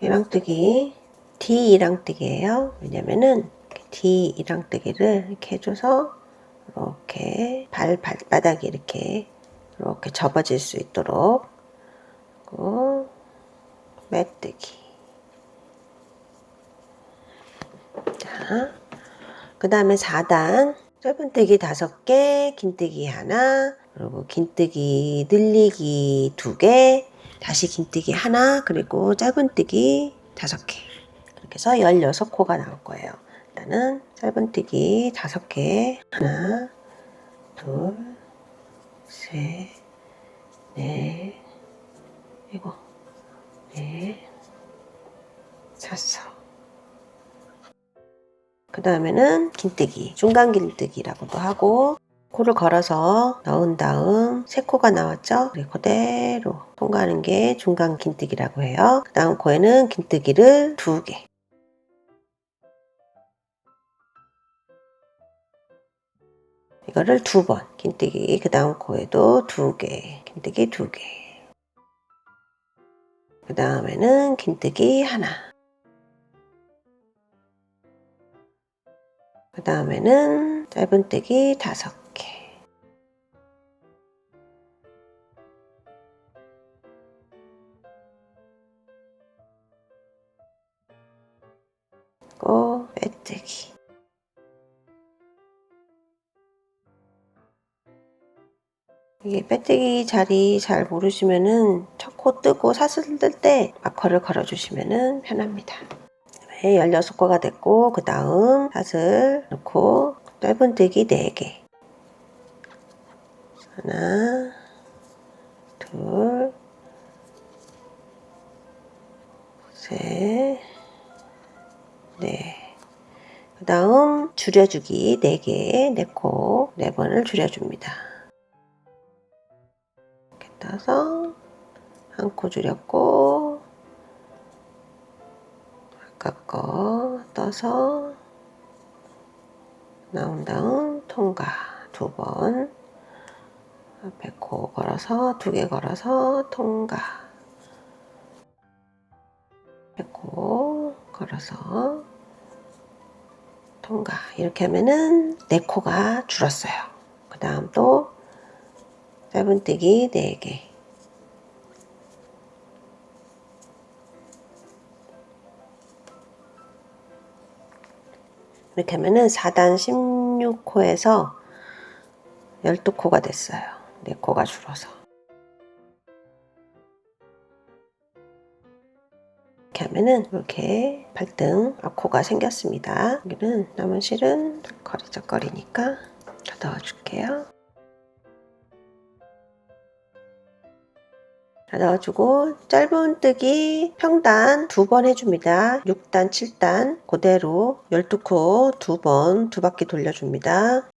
이랑뜨기 D 이랑뜨기예요. 왜냐면은 D 이랑뜨기를 이렇게 해줘서 이렇게 발바닥이 이렇게 접어질 수 있도록 그리고 매뜨기. 자, 그 다음에 4단 짧은뜨기 5개, 긴뜨기 하나, 그리고 긴뜨기 늘리기 2개, 다시 긴뜨기 하나, 그리고 짧은뜨기 5개. 이렇게 해서 16코가 나올 거예요. 일단은 짧은뜨기 5개, 하나, 둘, 셋, 넷, 일곱, 다섯. 그 다음에는 긴뜨기, 중간 긴뜨기라고도 하고 코를 걸어서 넣은 다음 3코가 나왔죠? 그대로 통과하는 게 중간 긴뜨기라고 해요. 그 다음 코에는 긴뜨기를 2개. 이거를 2번 긴뜨기, 그 다음 코에도 2개, 긴뜨기 2개. 그 다음에는 긴뜨기 하나. 그 다음에는 짧은뜨기 5개. 그리고 빼뜨기. 이게 빼뜨기 자리 잘 모르시면은 첫 코 뜨고 사슬 뜰 때 마커를 걸어주시면은 편합니다. 16코가 됐고 그 다음 사슬 넣고 짧은뜨기 4개. 하나, 둘, 셋, 넷. 그 다음 줄여주기 4개, 4코, 4번을 줄여줍니다. 이렇게 떠서 한 코 줄였고 아까 거 떠서 나온 다음 통과 2번, 앞에 코 걸어서 2개 걸어서 통과, 앞에 코 걸어서 통과. 이렇게 하면은 4코가 줄었어요. 그 다음 또 짧은뜨기 4개. 이렇게 하면은 4단 16코에서 12코가 됐어요. 4코가 줄어서. 이렇게 하면은 이렇게 발등 앞코가 생겼습니다. 여기는 남은 실은 거리적거리니까 더 넣어줄게요. 넣어주고 짧은뜨기 평단 2번 해줍니다. 6단 7단 그대로 12코 2번 2바퀴 돌려줍니다.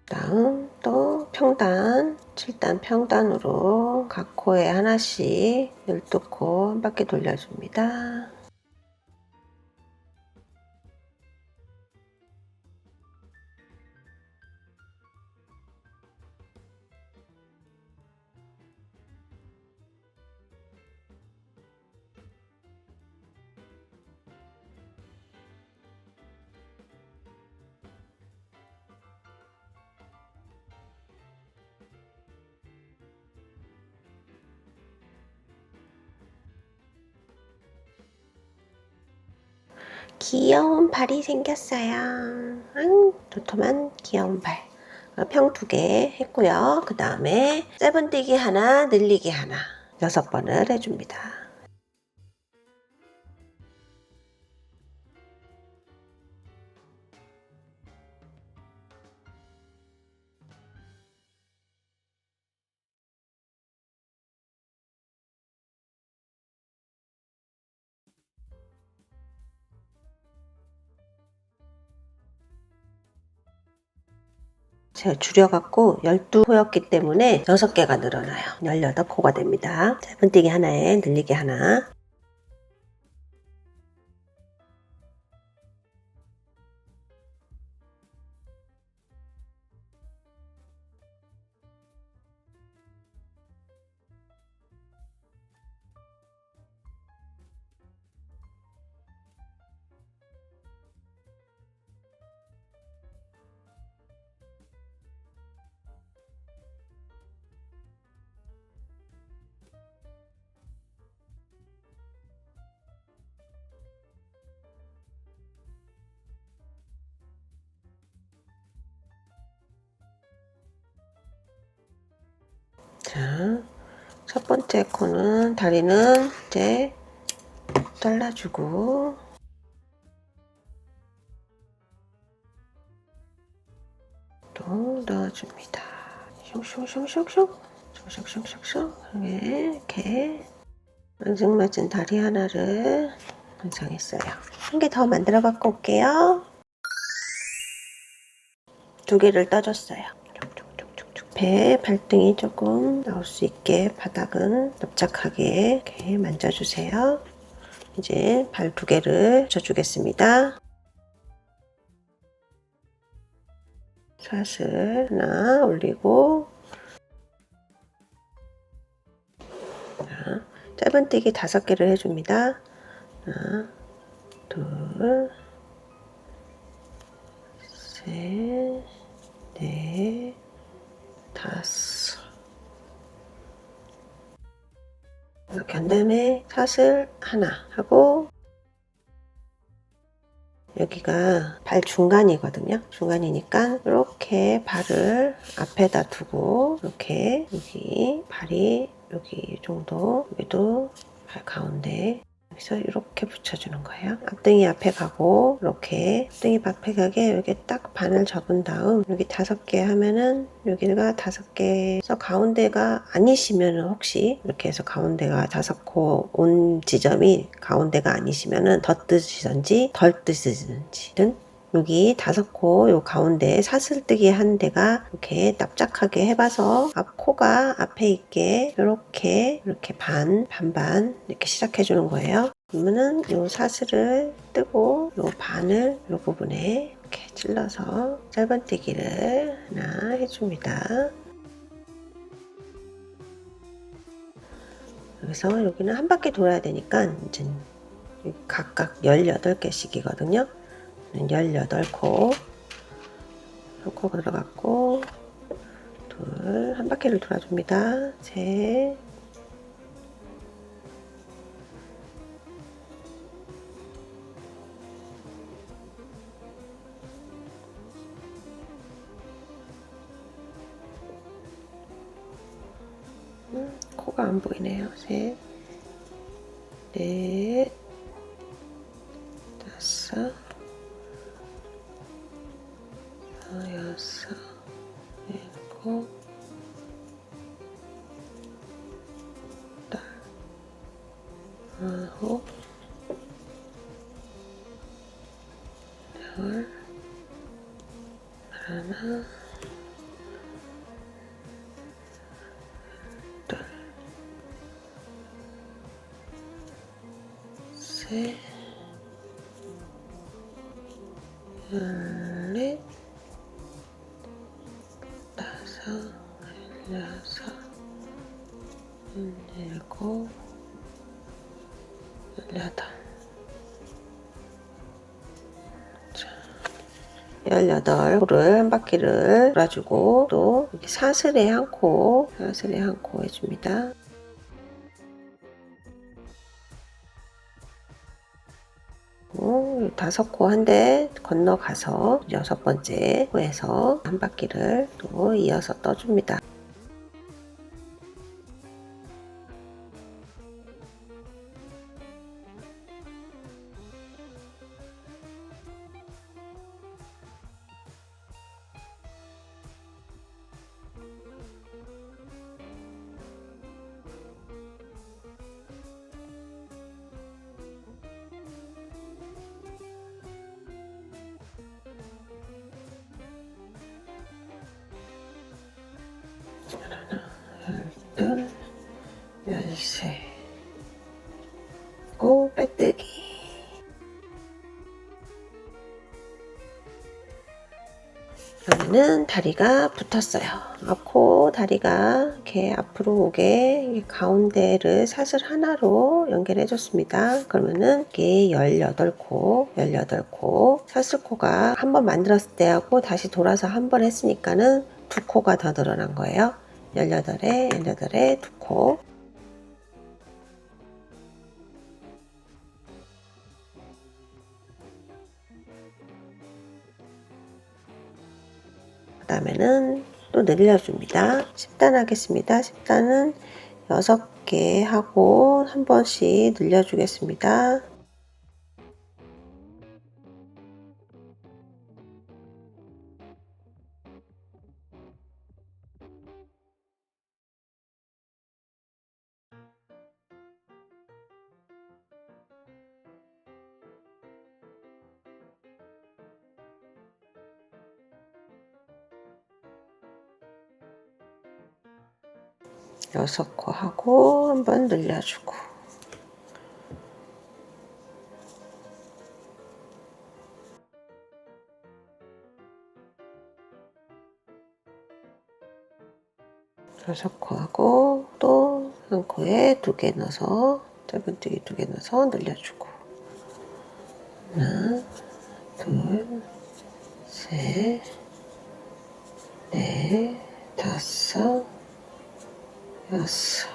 다음 또 평단 7단 평단으로 각 코에 하나씩 12코 한 바퀴 돌려줍니다. 귀여운 발이 생겼어요. 도톰한 귀여운 발. 평 2개 했고요. 그 다음에 짧은뜨기 하나, 늘리기 하나 6번을 해줍니다. 제가 줄여갖고 12코였기 때문에 6개가 늘어나요. 18코가 됩니다. 짧은뜨기 하나에 늘리기 하나. 자, 첫 번째 코는 다리는 이제 잘라주고 또 넣어줍니다. 슝슝슝슝슝 슝슝슝슝 이렇게 앙증맞은 다리 하나를 완성했어요. 한 개 더 만들어 갖고 올게요. 2개를 떠줬어요. 배 발등이 조금 나올 수 있게 바닥은 납작하게 이렇게 만져주세요. 이제 발 2개를 붙여주겠습니다. 사슬 하나 올리고, 자, 짧은뜨기 5개를 해줍니다. 하나, 둘, 셋, 넷, 5. 이렇게 한 다음에 사슬 하나 하고, 여기가 발 중간이거든요. 중간이니까 이렇게 발을 앞에다 두고 이렇게 여기 발이 여기 정도, 여기도 발 가운데 여기서 이렇게 붙여주는 거예요. 앞등이 앞에 가고 이렇게 앞등이 앞에 가게 여기 딱 반을 접은 다음 여기 5개 하면은 여기가 5개에서 가운데가 아니시면은 혹시 이렇게 해서 가운데가 5코 온 지점이 가운데가 아니시면은 더 뜨시든지 덜 뜨시든지 여기 5코 요 가운데 사슬뜨기 한 데가 이렇게 납작하게 해봐서 앞 코가 앞에 있게 이렇게 반반 이렇게 시작해 주는 거예요. 그러면은 요 사슬을 뜨고 요 반을 요 부분에 이렇게 찔러서 짧은뜨기를 하나 해줍니다. 여기서 여기는 한 바퀴 돌아야 되니까 이제 각각 18개씩이거든요. 18코 들어갔고, 둘, 한 바퀴를 돌아줍니다. 셋, 코가 안 보이네요. 셋, 넷, 5, 6, 7, 8, 9, 10, 하나, 둘, 셋, 넷, 5, 6, 7, 18. 18코를 한 바퀴를 돌아주고 또 여기 사슬에 한 코 해줍니다. 오, 5코 한 대 건너가서 6번째 코에서 한 바퀴를 또 이어서 떠줍니다. 열둘, 열세. 고 빼뜨기. 그러면은 다리가 붙었어요. 코 다리가 이렇게 앞으로 오게 가운데를 사슬 하나로 연결해 줬습니다. 그러면은 이게 18코 사슬코가 한 번 만들었을 때하고 다시 돌아서 한 번 했으니까는 2코가 더 늘어난 거예요. 18에 2코. 그 다음에는 또 늘려줍니다. 10단 하겠습니다. 10단은 6개 하고 한 번씩 늘려주겠습니다. 여섯 코 하고 한번 늘려주고 여섯 코 하고 또 한 코에 2개 넣어서 짧은뜨기 2개 넣어서 늘려주고 하나 둘 셋 넷 다섯 여섯.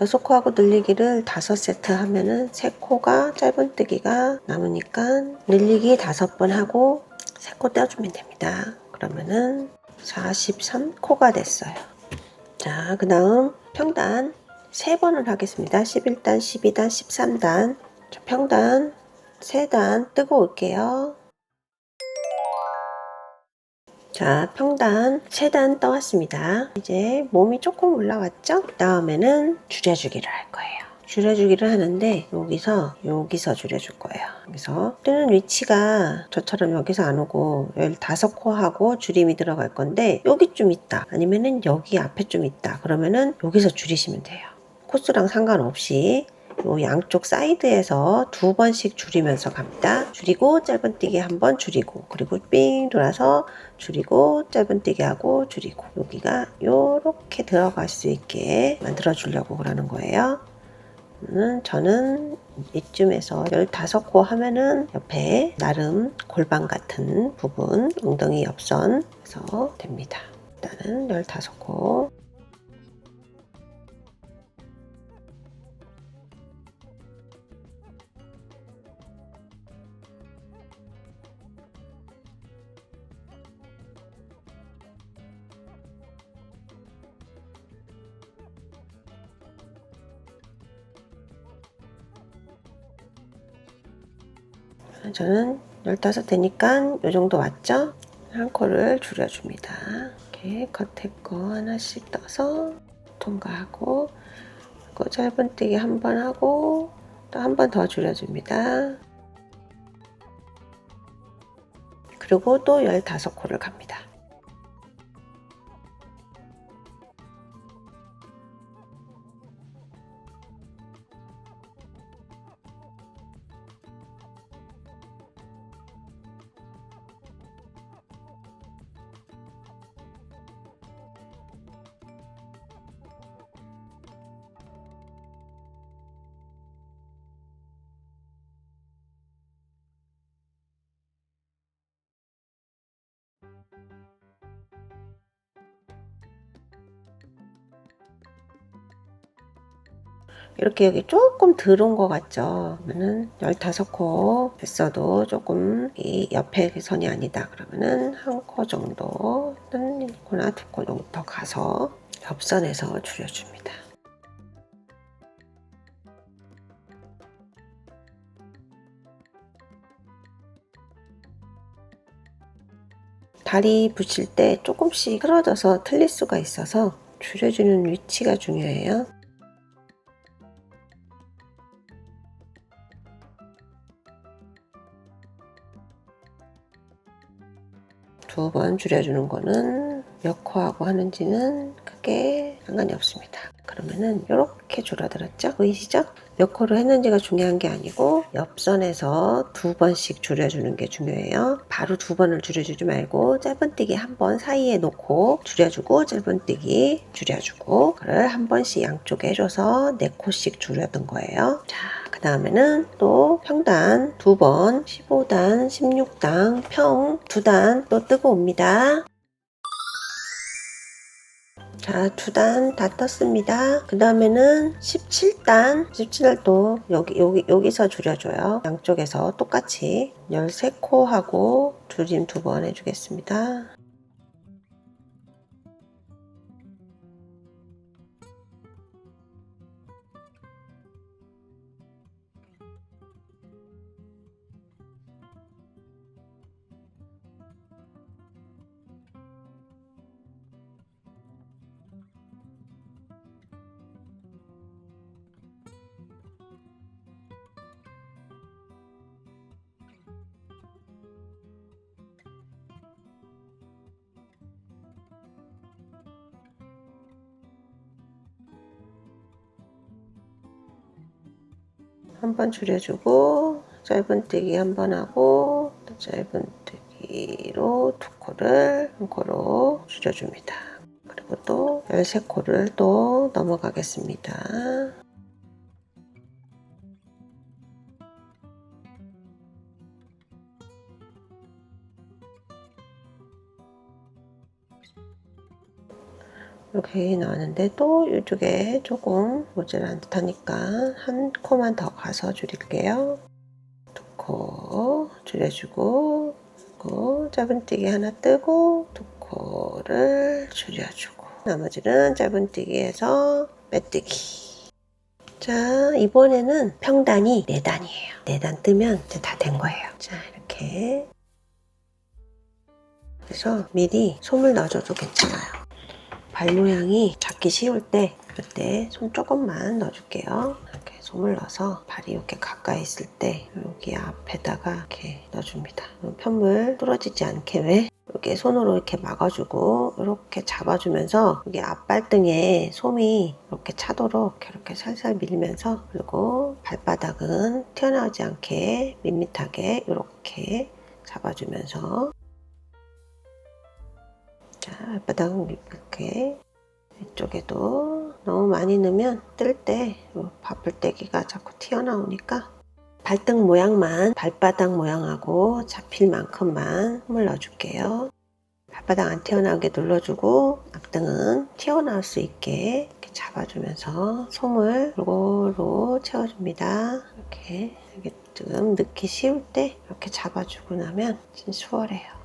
여섯 코하고 늘리기를 5세트 하면은 3코가 짧은뜨기가 남으니까 늘리기 5번 하고 3코 떼어주면 됩니다. 그러면은 43코가 됐어요. 자, 그 다음 평단 3번을 하겠습니다. 11단, 12단, 13단. 자, 평단 3단 뜨고 올게요. 자, 평단 3단 떠왔습니다. 이제 몸이 조금 올라왔죠? 그 다음에는 줄여주기를 할 거예요. 줄여주기를 하는데 여기서 줄여줄 거예요. 여기서 뜨는 위치가 저처럼 여기서 안 오고 15코하고 줄임이 들어갈 건데 여기 좀 있다 아니면은 여기 앞에 좀 있다 그러면은 여기서 줄이시면 돼요. 코스랑 상관없이 요 양쪽 사이드에서 2번씩 줄이면서 갑니다. 줄이고 짧은뜨기 한번 줄이고 그리고 삥 돌아서 줄이고 짧은뜨기 하고 줄이고 여기가 요렇게 들어갈 수 있게 만들어 주려고 그러는 거예요. 저는 이쯤에서 15코 하면은 옆에 나름 골반 같은 부분 엉덩이 옆선에서 됩니다. 일단은 15코 저는 15 되니까 이 정도 왔죠? 한 코를 줄여줍니다. 이렇게 겉에 거 하나씩 떠서 통과하고 그리고 짧은뜨기 한 번 하고 또 한 번 더 줄여줍니다. 그리고 또 15코를 갑니다. 이렇게 여기 조금 덜 온 것 같죠? 그러면은 15코 했어도 조금 이 옆에 선이 아니다. 그러면은 한 코 정도, 1코나 2코 정도 더 가서 옆선에서 줄여줍니다. 다리 붙일 때 조금씩 틀어져서 틀릴 수가 있어서 줄여주는 위치가 중요해요. 두 번 줄여주는 거는 몇 코하고 하는지는 크게 상관이 없습니다. 그러면은 이렇게 줄어들었죠? 보이시죠? 몇 코를 했는지가 중요한 게 아니고 옆선에서 2번씩 줄여주는 게 중요해요. 바로 2번을 줄여주지 말고 짧은뜨기 한 번 사이에 놓고 줄여주고 짧은뜨기 줄여주고 그걸 한 번씩 양쪽에 해줘서 4코씩 줄여둔 거예요. 자, 그 다음에는 또 평단 2번 15단 16단 평 2단 또 뜨고 옵니다. 자, 2단 다 떴습니다. 그 다음에는 17단 17도 여기서 줄여줘요. 양쪽에서 똑같이 13코 하고 줄임 2번 해주겠습니다. 한 번 줄여주고 짧은뜨기 한 번 하고 또 짧은뜨기로 2코를 한 코로 줄여줍니다. 그리고 또 13코를 또 넘어가겠습니다. 이렇게 나왔는데 또 이쪽에 조금 모자란 듯 하니까 한 코만 더 가서 줄일게요. 2코 줄여주고 짧은뜨기 하나 뜨고 2코를 줄여주고 나머지는 짧은뜨기에서 빼뜨기. 자, 이번에는 평단이 4단이에요. 4단 뜨면 이제 다 된 거예요. 자, 이렇게 그래서 미리 솜을 넣어줘도 괜찮아요. 발 모양이 잡기 쉬울 때 그때 솜 조금만 넣어줄게요. 이렇게 솜을 넣어서 발이 이렇게 가까이 있을 때 여기 앞에다가 이렇게 넣어줍니다. 편물 부러지지 않게 왜 이렇게 손으로 이렇게 막아주고 이렇게 잡아주면서 여기 앞발등에 솜이 이렇게 차도록 이렇게 살살 밀면서 그리고 발바닥은 튀어나오지 않게 밋밋하게 이렇게 잡아주면서 자, 발바닥은 이렇게 이쪽에도 너무 많이 넣으면 뜰 때 바풀떼기가 자꾸 튀어나오니까 발등 모양만 발바닥 모양하고 잡힐 만큼만 솜을 넣어줄게요. 발바닥 안 튀어나오게 눌러주고 앞등은 튀어나올 수 있게 이렇게 잡아주면서 솜을 골고루 채워줍니다. 이렇게 좀 넣기 쉬울 때 이렇게 잡아주고 나면 진짜 수월해요.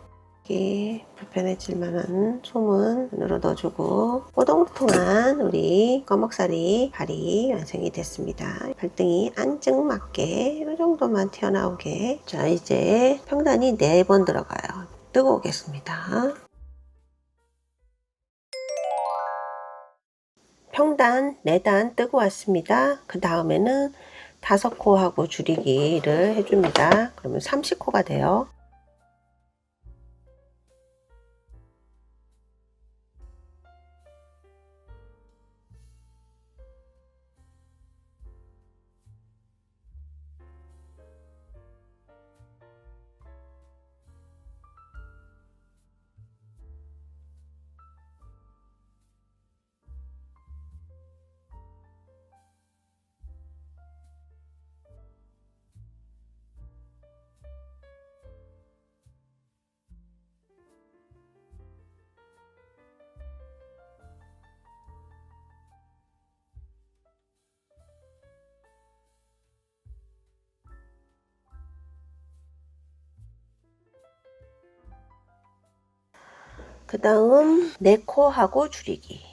불편해질 만한 솜은 눈으로 넣어주고 뽀동통한 우리 꺼먹살이 발이 완성이 됐습니다. 발등이 안증맞게 이 정도만 튀어나오게. 자, 이제 평단이 4번 들어가요. 뜨고 오겠습니다. 평단 4단 뜨고 왔습니다. 그 다음에는 5코 하고 줄이기를 해줍니다. 그러면 30코가 돼요. 그 다음 네 코하고 줄이기.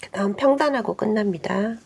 그 다음 평단하고 끝납니다.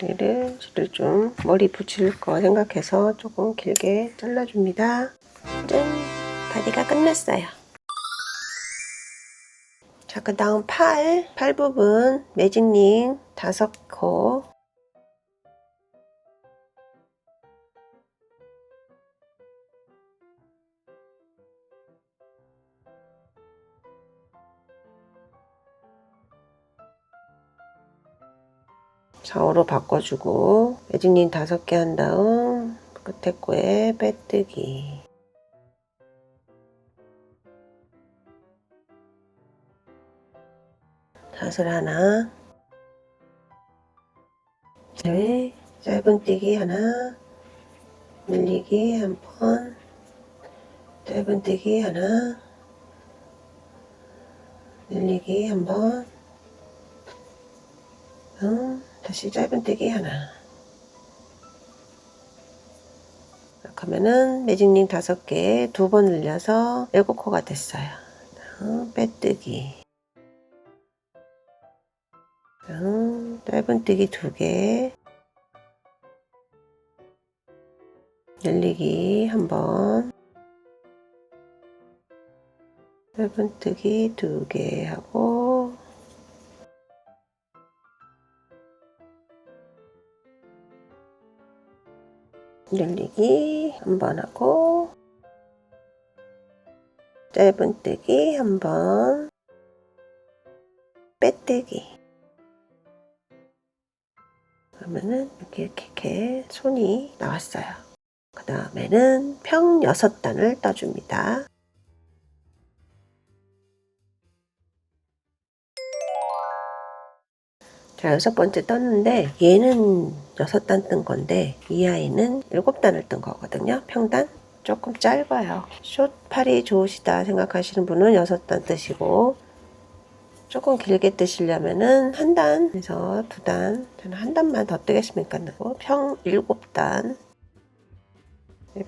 얘를 좀 머리 붙일 거 생각해서 조금 길게 잘라줍니다. 짠! 바디가 끝났어요. 자, 그 다음 팔 부분 매직링 5코. 좌우로 바꿔주고 매직링 5개 한 다음 끝에 코에 빼뜨기. 닷을 하나, 둘, 짧은뜨기 하나, 늘리기 한 번, 짧은뜨기 하나, 늘리기 한 번, 다시 짧은뜨기 하나. 이렇게 하면은 매직링 5개 2번 늘려서 7코가 됐어요. 빼뜨기, 짧은뜨기 2개, 늘리기 한 번, 짧은뜨기 2개 하고 늘리기 한 번 하고 짧은뜨기 한 번, 빼뜨기. 그러면은 이렇게 손이 나왔어요. 그 다음에는 평 6단을 떠줍니다. 자, 6번째 떴는데 얘는 6단 뜬 건데 이 아이는 7단을 뜬 거거든요. 평단 조금 짧아요. 숏 팔이 좋으시다 생각하시는 분은 6단 뜨시고, 조금 길게 뜨시려면은 한 단에서 2단, 저는 한 단만 더 뜨겠습니까? 평 7단.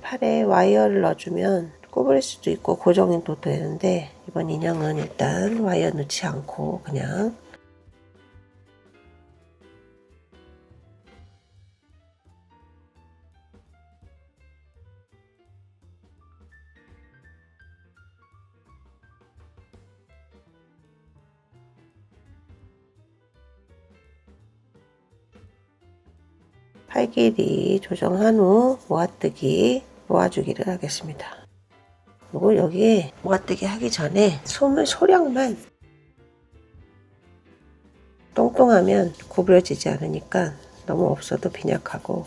팔에 와이어를 넣어주면 구부릴 수도 있고 고정이 또 되는데, 이번 인형은 일단 와이어 넣지 않고 그냥 팔 길이 조정한 후 모아뜨기 모아주기를 하겠습니다. 그리고 여기 모아뜨기 하기 전에 솜을 소량만, 똥똥하면 구부러지지 않으니까 너무 없어도 빈약하고,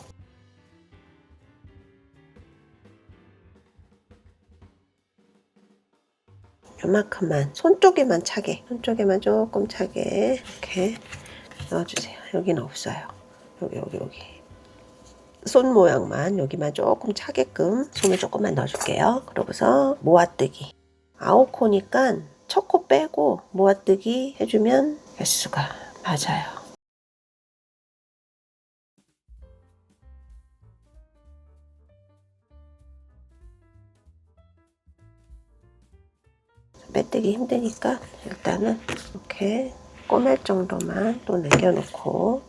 요만큼만 손 쪽에만 차게, 손 쪽에만 조금 차게 이렇게 넣어주세요. 여기는 없어요. 여기 손 모양만 여기만 조금 차게끔 손을 조금만 넣어줄게요. 그러고서 모아뜨기 9코니까 첫 코 빼고 모아뜨기 해주면 개수가 맞아요. 빼뜨기 힘드니까 일단은 이렇게 꼬맬 정도만 또 남겨놓고,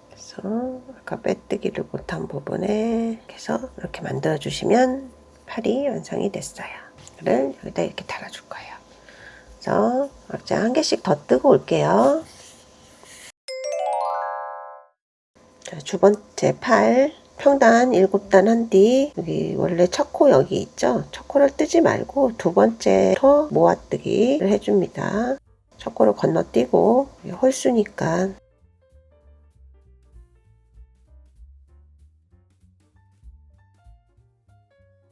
그래서 아까 빼뜨기를 못한 부분에 해서 이렇게 만들어 주시면 팔이 완성이 됐어요. 이를 여기다 이렇게 달아줄 거예요. 그래서 각자 한 개씩 더 뜨고 올게요. 자, 두 번째 팔 평단 7단 한 뒤, 여기 원래 첫 코 여기 있죠? 첫 코를 뜨지 말고 두 번째로 모아뜨기를 해줍니다. 첫 코를 건너뛰고, 홀수니까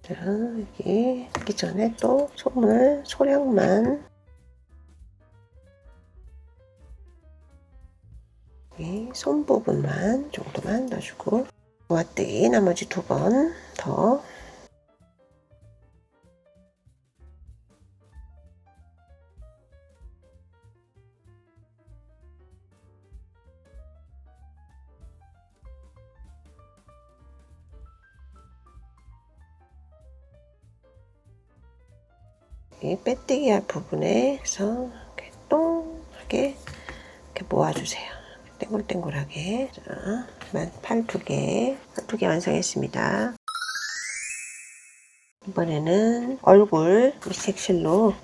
자, 여기 하기 전에 또 솜을 소량만, 이 손 부분만 정도만 넣어주고, 모아뜨기 나머지 2번 더. 이 빼뜨기 할 부분에 서 이렇게 똥하게 이렇게 모아주세요. 땡글땡글하게. 자, 팔 2개, 팔 2개 완성했습니다. 이번에는 얼굴 색실로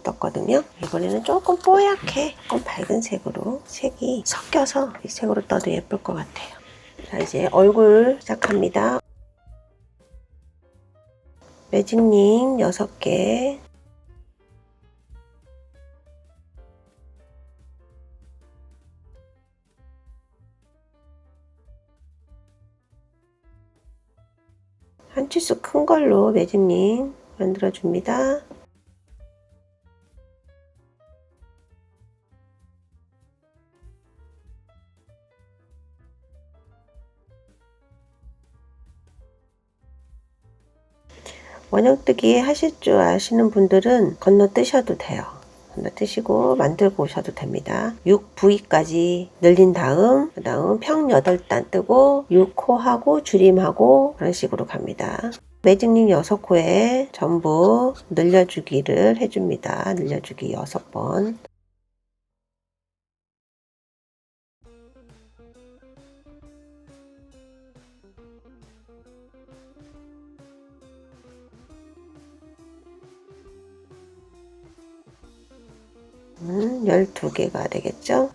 떴거든요. 이번에는 조금 뽀얗게, 조금 밝은 색으로 색이 섞여서 이 색으로 떠도 예쁠 것 같아요. 자, 이제 얼굴 시작합니다. 매직링 6개, 한 치수 큰 걸로 매직링 만들어 줍니다. 원형뜨기 하실 줄 아시는 분들은 건너뜨셔도 돼요. 건너뜨시고 만들고 오셔도 됩니다. 6부위까지 늘린 다음, 그 다음 평 8단 뜨고 6코 하고 줄임하고 그런 식으로 갑니다. 매직링 6코에 전부 늘려주기를 해줍니다. 늘려주기 6번. 음, 12개가 되겠죠?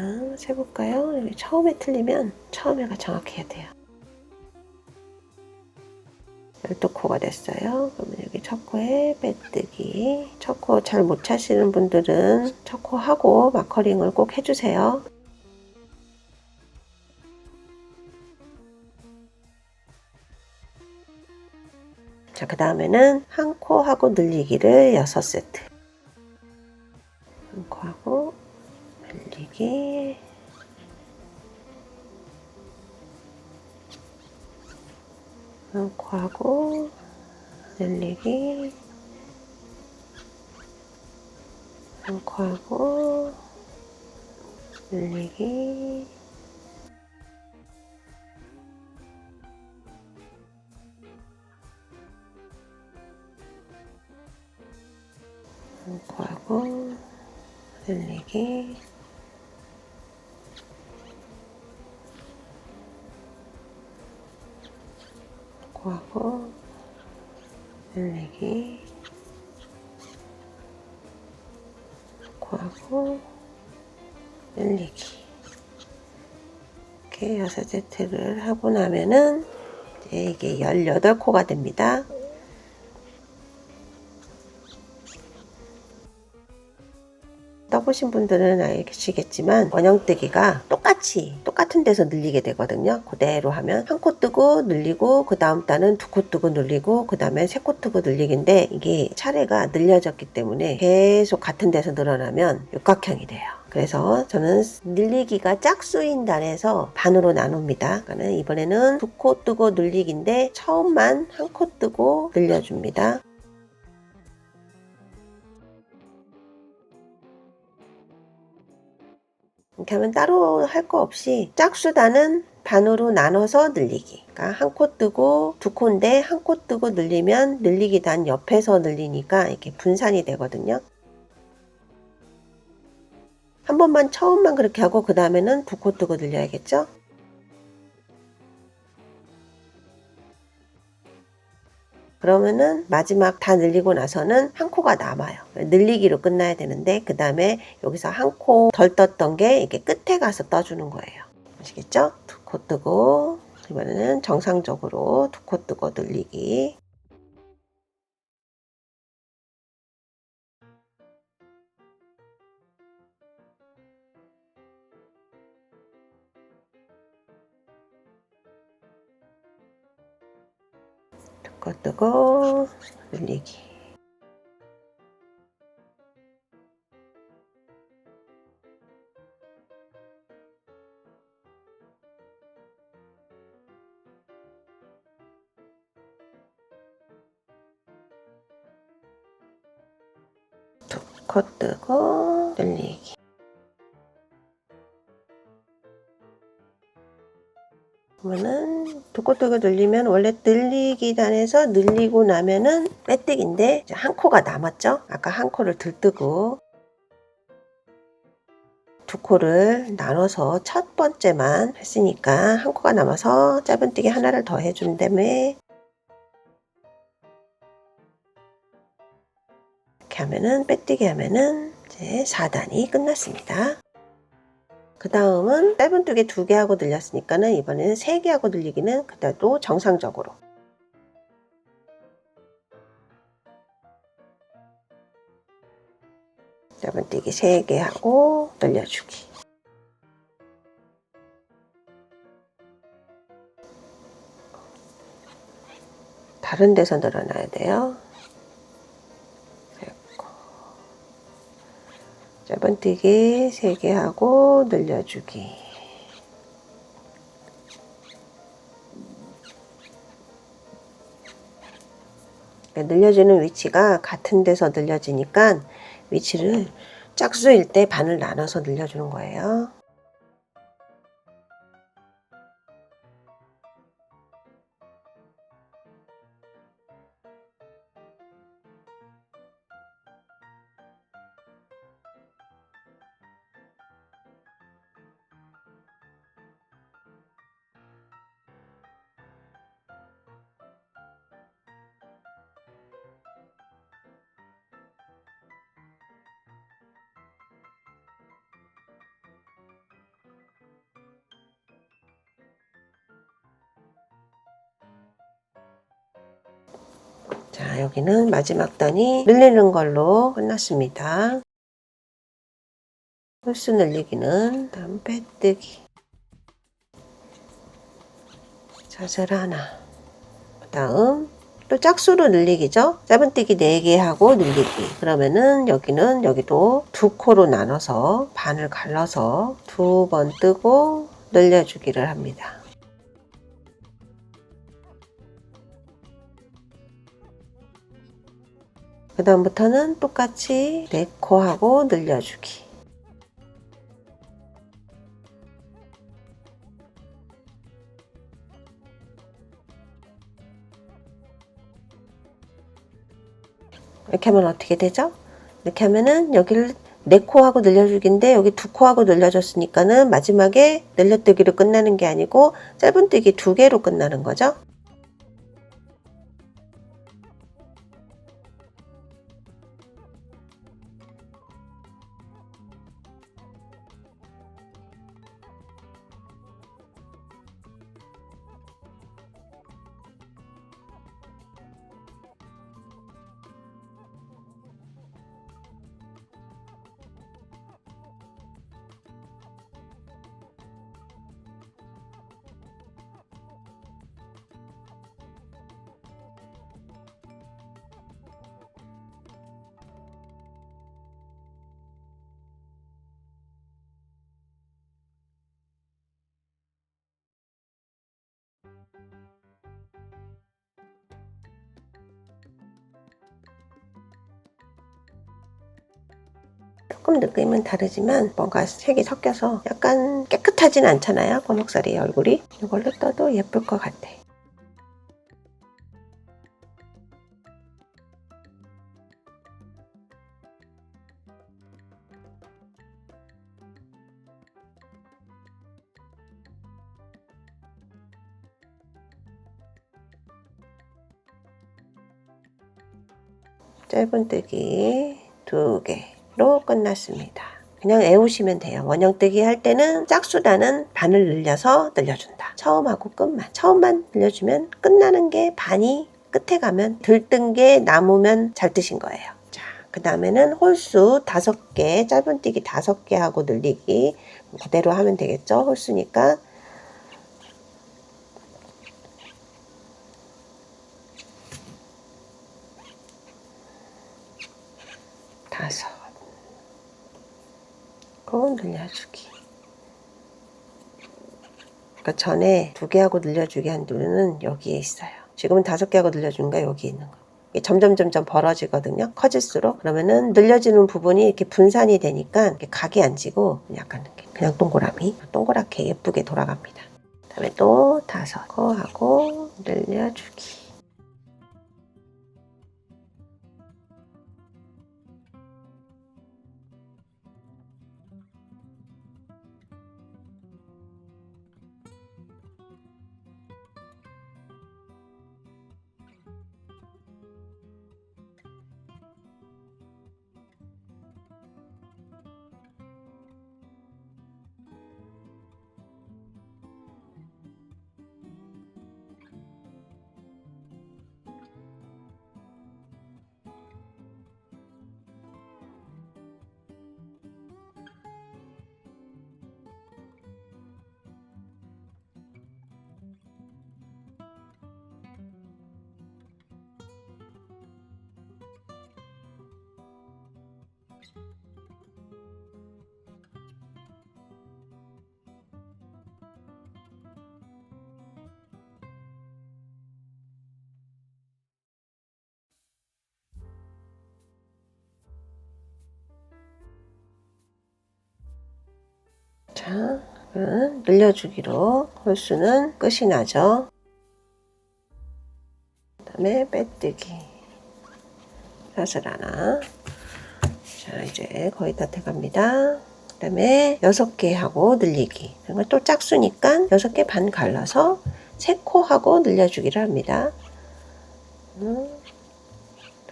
자, 세볼까요? 여기 처음에 틀리면 처음에가 정확히 해야 돼요. 12코가 됐어요. 그러면 여기 첫 코에 빼뜨기. 첫 코 잘 못 차시는 분들은 첫 코 하고 마커링을 꼭 해주세요. 자, 그 다음에는 한 코 하고 늘리기를 6세트. 한 코 하고 늘리기. 한 코 하고 늘리기. 한 코 하고 늘리기. 한 코 하고 늘리기. 코 하고 늘리기. 코 하고 늘리기. 이렇게 6세트를 하고 나면은 이제 이게 18코가 됩니다. 떠보신 분들은 알시겠지만 원형뜨기가 똑같은 데서 늘리게 되거든요. 그대로 하면 한 코 뜨고 늘리고 그 다음 단은 2코 뜨고 늘리고 그 다음에 3코 뜨고 늘리기인데 이게 차례가 늘려졌기 때문에 계속 같은 데서 늘어나면 육각형이 돼요. 그래서 저는 늘리기가 짝수인 단에서 반으로 나눕니다. 그러니까 이번에는 2코 뜨고 늘리기인데 처음만 한 코 뜨고 늘려줍니다. 이렇게 하면 따로 할 거 없이 짝수단은 반으로 나눠서 늘리기. 그러니까 한 코 뜨고 2코인데 한 코 뜨고 늘리면 늘리기 단 옆에서 늘리니까 이렇게 분산이 되거든요. 한 번만 처음만 그렇게 하고 그 다음에는 2코 뜨고 늘려야겠죠. 그러면은 마지막 다 늘리고 나서는 한 코가 남아요. 늘리기로 끝나야 되는데 그 다음에 여기서 한 코 덜 떴던 게 이렇게 끝에 가서 떠주는 거예요. 아시겠죠? 2코 뜨고 이번에는 정상적으로 2코 뜨고 늘리기. 뜨고 늘리기. 코 뜨고 늘리기. 그러면은 2코 뜨고 늘리면 원래 늘리기 단에서 늘리고 나면은 빼뜨기인데 한 코가 남았죠. 아까 한 코를 들뜨고 2코를 나눠서 첫 번째만 했으니까 한 코가 남아서 짧은뜨기 하나를 더 해준 다음에 이렇게 하면은 빼뜨기 하면은 이제 4단이 끝났습니다. 그 다음은 짧은뜨기 2개 하고 늘렸으니까는 이번에는 3개 하고 늘리기는 그때도 정상적으로 짧은뜨기 3개 하고 늘려주기. 다른 데서 늘어나야 돼요. 짧은뜨기 3개 하고 늘려주기. 늘려주는 위치가 같은 데서 늘려지니까 위치를 짝수일 때 반을 나눠서 늘려주는 거예요. 자, 여기는 마지막 단이 늘리는 걸로 끝났습니다. 홀수 늘리기는 다음 빼뜨기, 자슬 하나, 그 다음 또 짝수로 늘리기죠. 짧은뜨기 4개 하고 늘리기. 그러면은 여기는 여기도 2코로 나눠서 반을 갈라서 2번 뜨고 늘려주기를 합니다. 그 다음부터는 똑같이 4코 하고 늘려주기. 이렇게 하면 어떻게 되죠? 이렇게 하면은 여기를 4코 하고 늘려주기인데 여기 2코 하고 늘려줬으니까는 마지막에 늘려뜨기로 끝나는 게 아니고 짧은뜨기 2개로 끝나는 거죠. 조금 느낌은 다르지만 뭔가 색이 섞여서 약간 깨끗하진 않잖아요. 보목살이 얼굴이. 이걸로 떠도 예쁠 것 같아. 짧은뜨기 2개로 끝났습니다. 그냥 외우시면 돼요. 원형뜨기 할 때는 짝수단은 반을 늘려서 늘려준다. 처음하고 끝만. 처음만 늘려주면 끝나는 게 반이 끝에 가면 들뜬 게 남으면 잘 뜨신 거예요. 자, 그 다음에는 홀수 5개, 짧은뜨기 5개 하고 늘리기. 그대로 하면 되겠죠. 홀수니까. 다섯. 늘려주기. 그러니까 전에 2개 하고 늘려주기 한 누는 여기에 있어요. 지금은 5개 하고 늘려주는 거 여기 있는 거. 이게 점점 벌어지거든요. 커질수록. 그러면은 늘려지는 부분이 이렇게 분산이 되니까 이렇게 각이 안 지고 약간 그냥 동그라미, 동그랗게 예쁘게 돌아갑니다. 그다음에 또 5거 하고 늘려주기. 자, 늘려주기로 홀수는 끝이 나죠. 그 다음에 빼뜨기. 사슬 하나. 자, 이제 거의 다 돼갑니다. 그 다음에 6개 하고 늘리기. 이건 또 짝수니까 6개 반 갈라서 3코 하고 늘려주기를 합니다. 하나,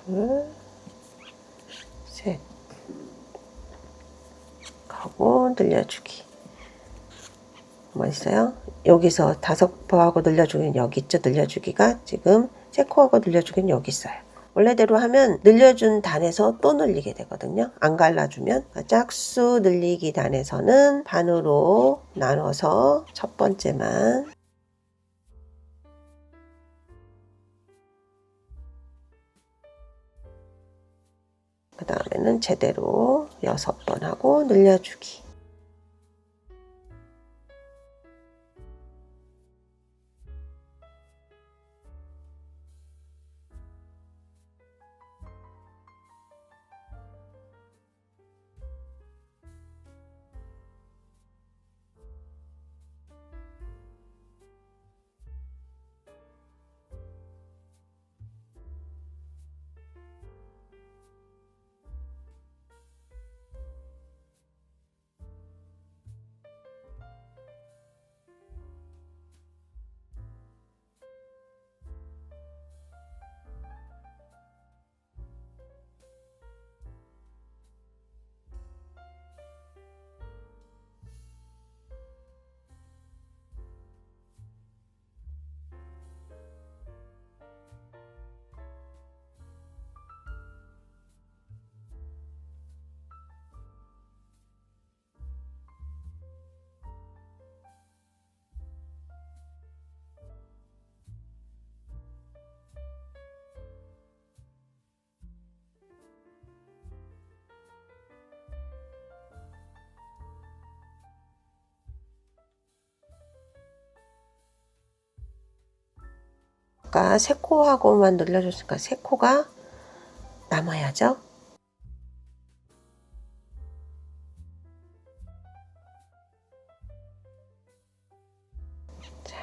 둘, 셋. 하고 늘려주기. 뭐 있어요? 여기서 5코 하고 늘려주기는 여기 있죠. 늘려주기가 지금 3코 하고 늘려주기는 여기 있어요. 원래대로 하면 늘려준 단에서 또 늘리게 되거든요. 안 갈라주면. 짝수 늘리기 단에서는 반으로 나눠서 첫 번째만, 그 다음에는 제대로 6번 하고 늘려주기. 아까 3코하고만 늘려줬으니까 3코가 남아야죠. 자,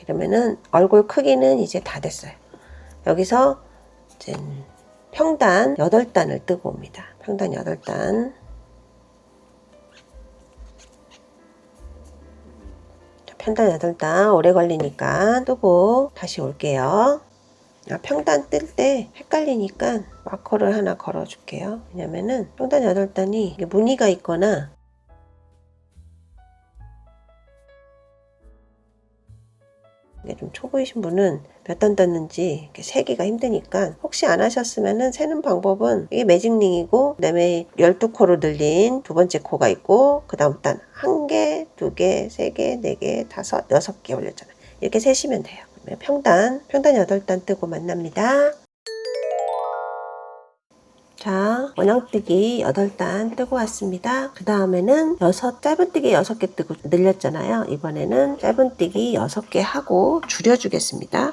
이러면은 얼굴 크기는 이제 다 됐어요. 여기서 이제 평단 8단을 뜨고 옵니다. 평단 8단. 평단 8단 오래 걸리니까 뜨고 다시 올게요. 평단 뜰 때 헷갈리니까 마커를 하나 걸어 줄게요. 왜냐면은 평단 8단이 무늬가 있거나 이게 좀 초보이신 분은 몇 단 떴는지 이렇게 세기가 힘드니까 혹시 안 하셨으면은 세는 방법은 이게 매직링이고 그다음에 12코로 늘린 두 번째 코가 있고 그 다음 단 1개, 2개, 3개, 4개, 5, 6개 올렸잖아요. 이렇게 세시면 돼요. 평단 8단 뜨고 만납니다. 자, 원형뜨기 8단 뜨고 왔습니다. 그 다음에는 짧은뜨기 6개 뜨고 늘렸잖아요. 이번에는 짧은뜨기 6개 하고 줄여주겠습니다.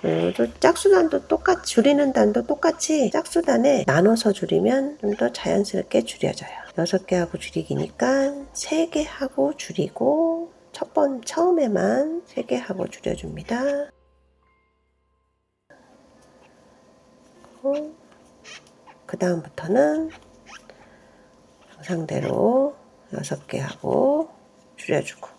짝수단도 똑같이, 줄이는 단도 똑같이 짝수단에 나눠서 줄이면 좀 더 자연스럽게 줄여져요. 6개 하고 줄이기니까 3개 하고 줄이고 처음에만 3개 하고 줄여줍니다. 그 다음부터는 상대로 6개 하고 줄여주고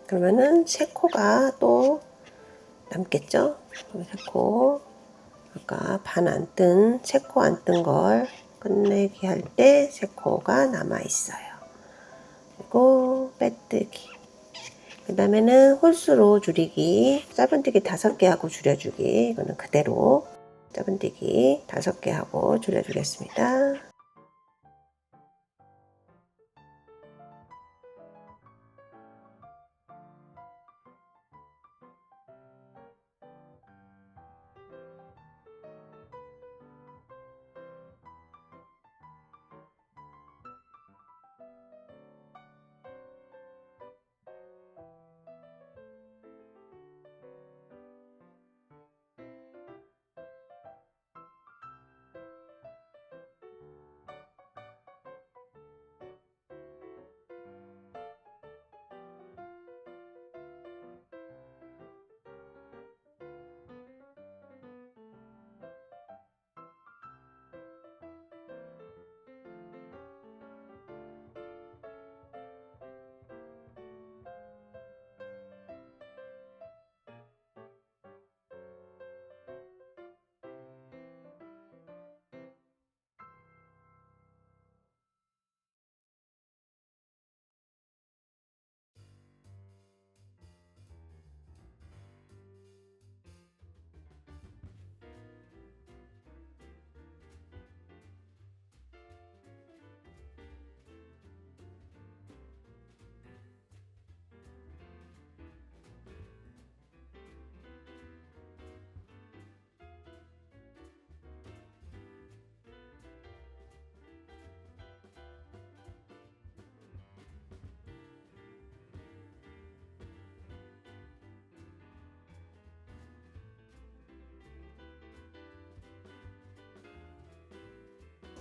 그러면은 3코가 또 남겠죠? 그럼 3코, 아까 반 안 뜬, 3코 안 뜬 걸 끝내기 할 때 3코가 남아 있어요. 그리고 빼뜨기. 그 다음에는 홀수로 줄이기. 짧은뜨기 5개 하고 줄여주기. 이거는 그대로 짧은뜨기 5개 하고 줄여주겠습니다.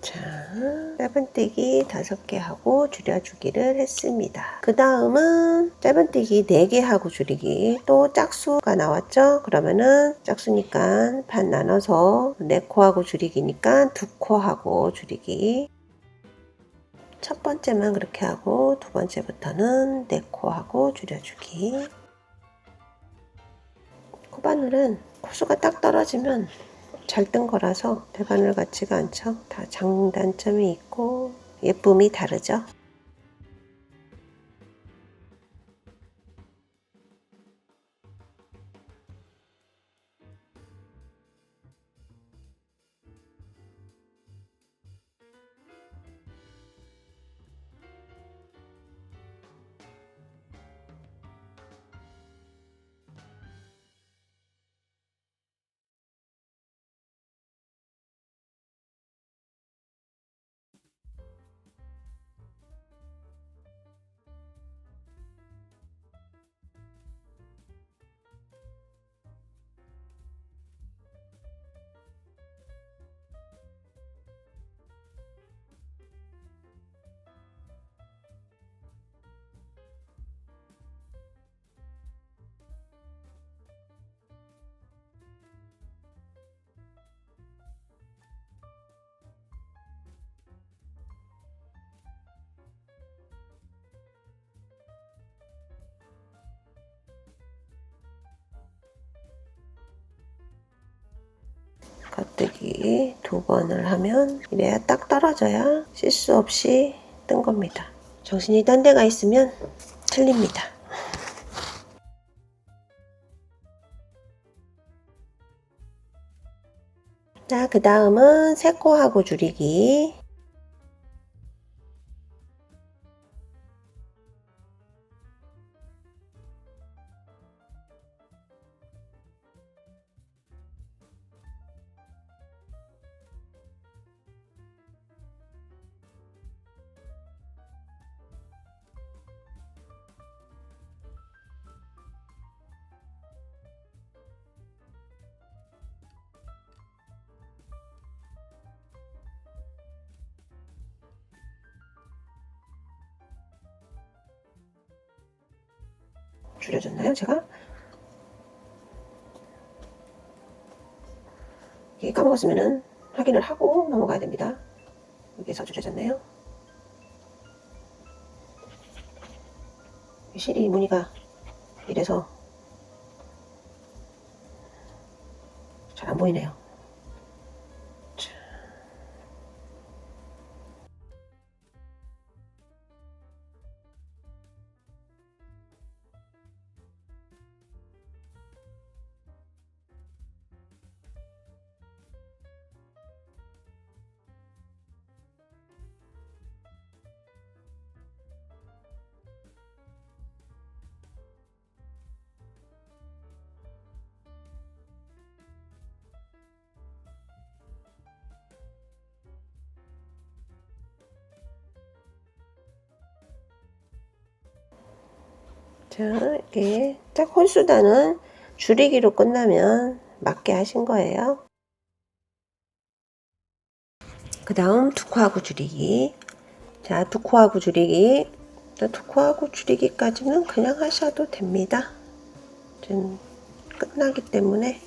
자, 짧은뜨기 5개 하고 줄여주기를 했습니다. 그 다음은 짧은뜨기 4개 하고 줄이기. 또 짝수가 나왔죠? 그러면은 짝수니까 반 나눠서 4코 하고 줄이기니까 2코 하고 줄이기. 첫 번째만 그렇게 하고 두 번째부터는 4코 하고 줄여주기. 코바늘은 코수가 딱 떨어지면 잘 뜬 거라서 대바늘 같지가 않죠. 다 장단점이 있고 예쁨이 다르죠. 겉뜨기 2번을 하면 이래야 딱 떨어져야 실수 없이 뜬 겁니다. 정신이 딴 데가 있으면 틀립니다. 자, 그 다음은 3코 하고 줄이기. 줄여줬나요, 제가? 이게 까먹었으면 확인을 하고 넘어가야 됩니다. 여기서 줄여졌네요. 실이 무늬가 이래서 잘 안 보이네요. 자, 이렇게 딱 홀수단은 줄이기로 끝나면 맞게 하신 거예요. 그 다음 두 코하고 줄이기. 자, 두 코하고 줄이기. 두 코하고 줄이기까지는 그냥 하셔도 됩니다. 지금 끝나기 때문에.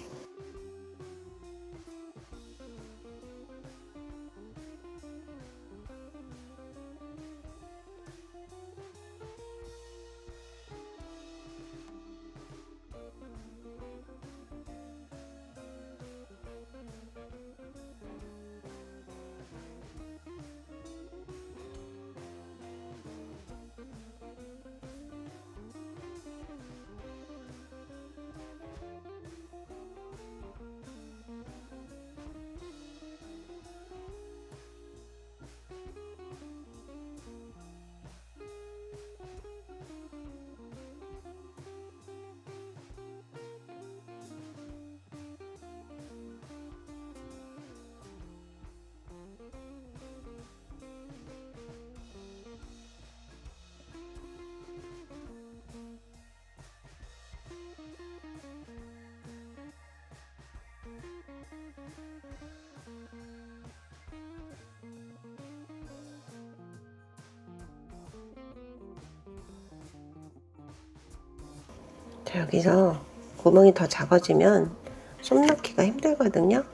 자, 여기서 구멍이 더 작아지면 솜 넣기가 힘들거든요.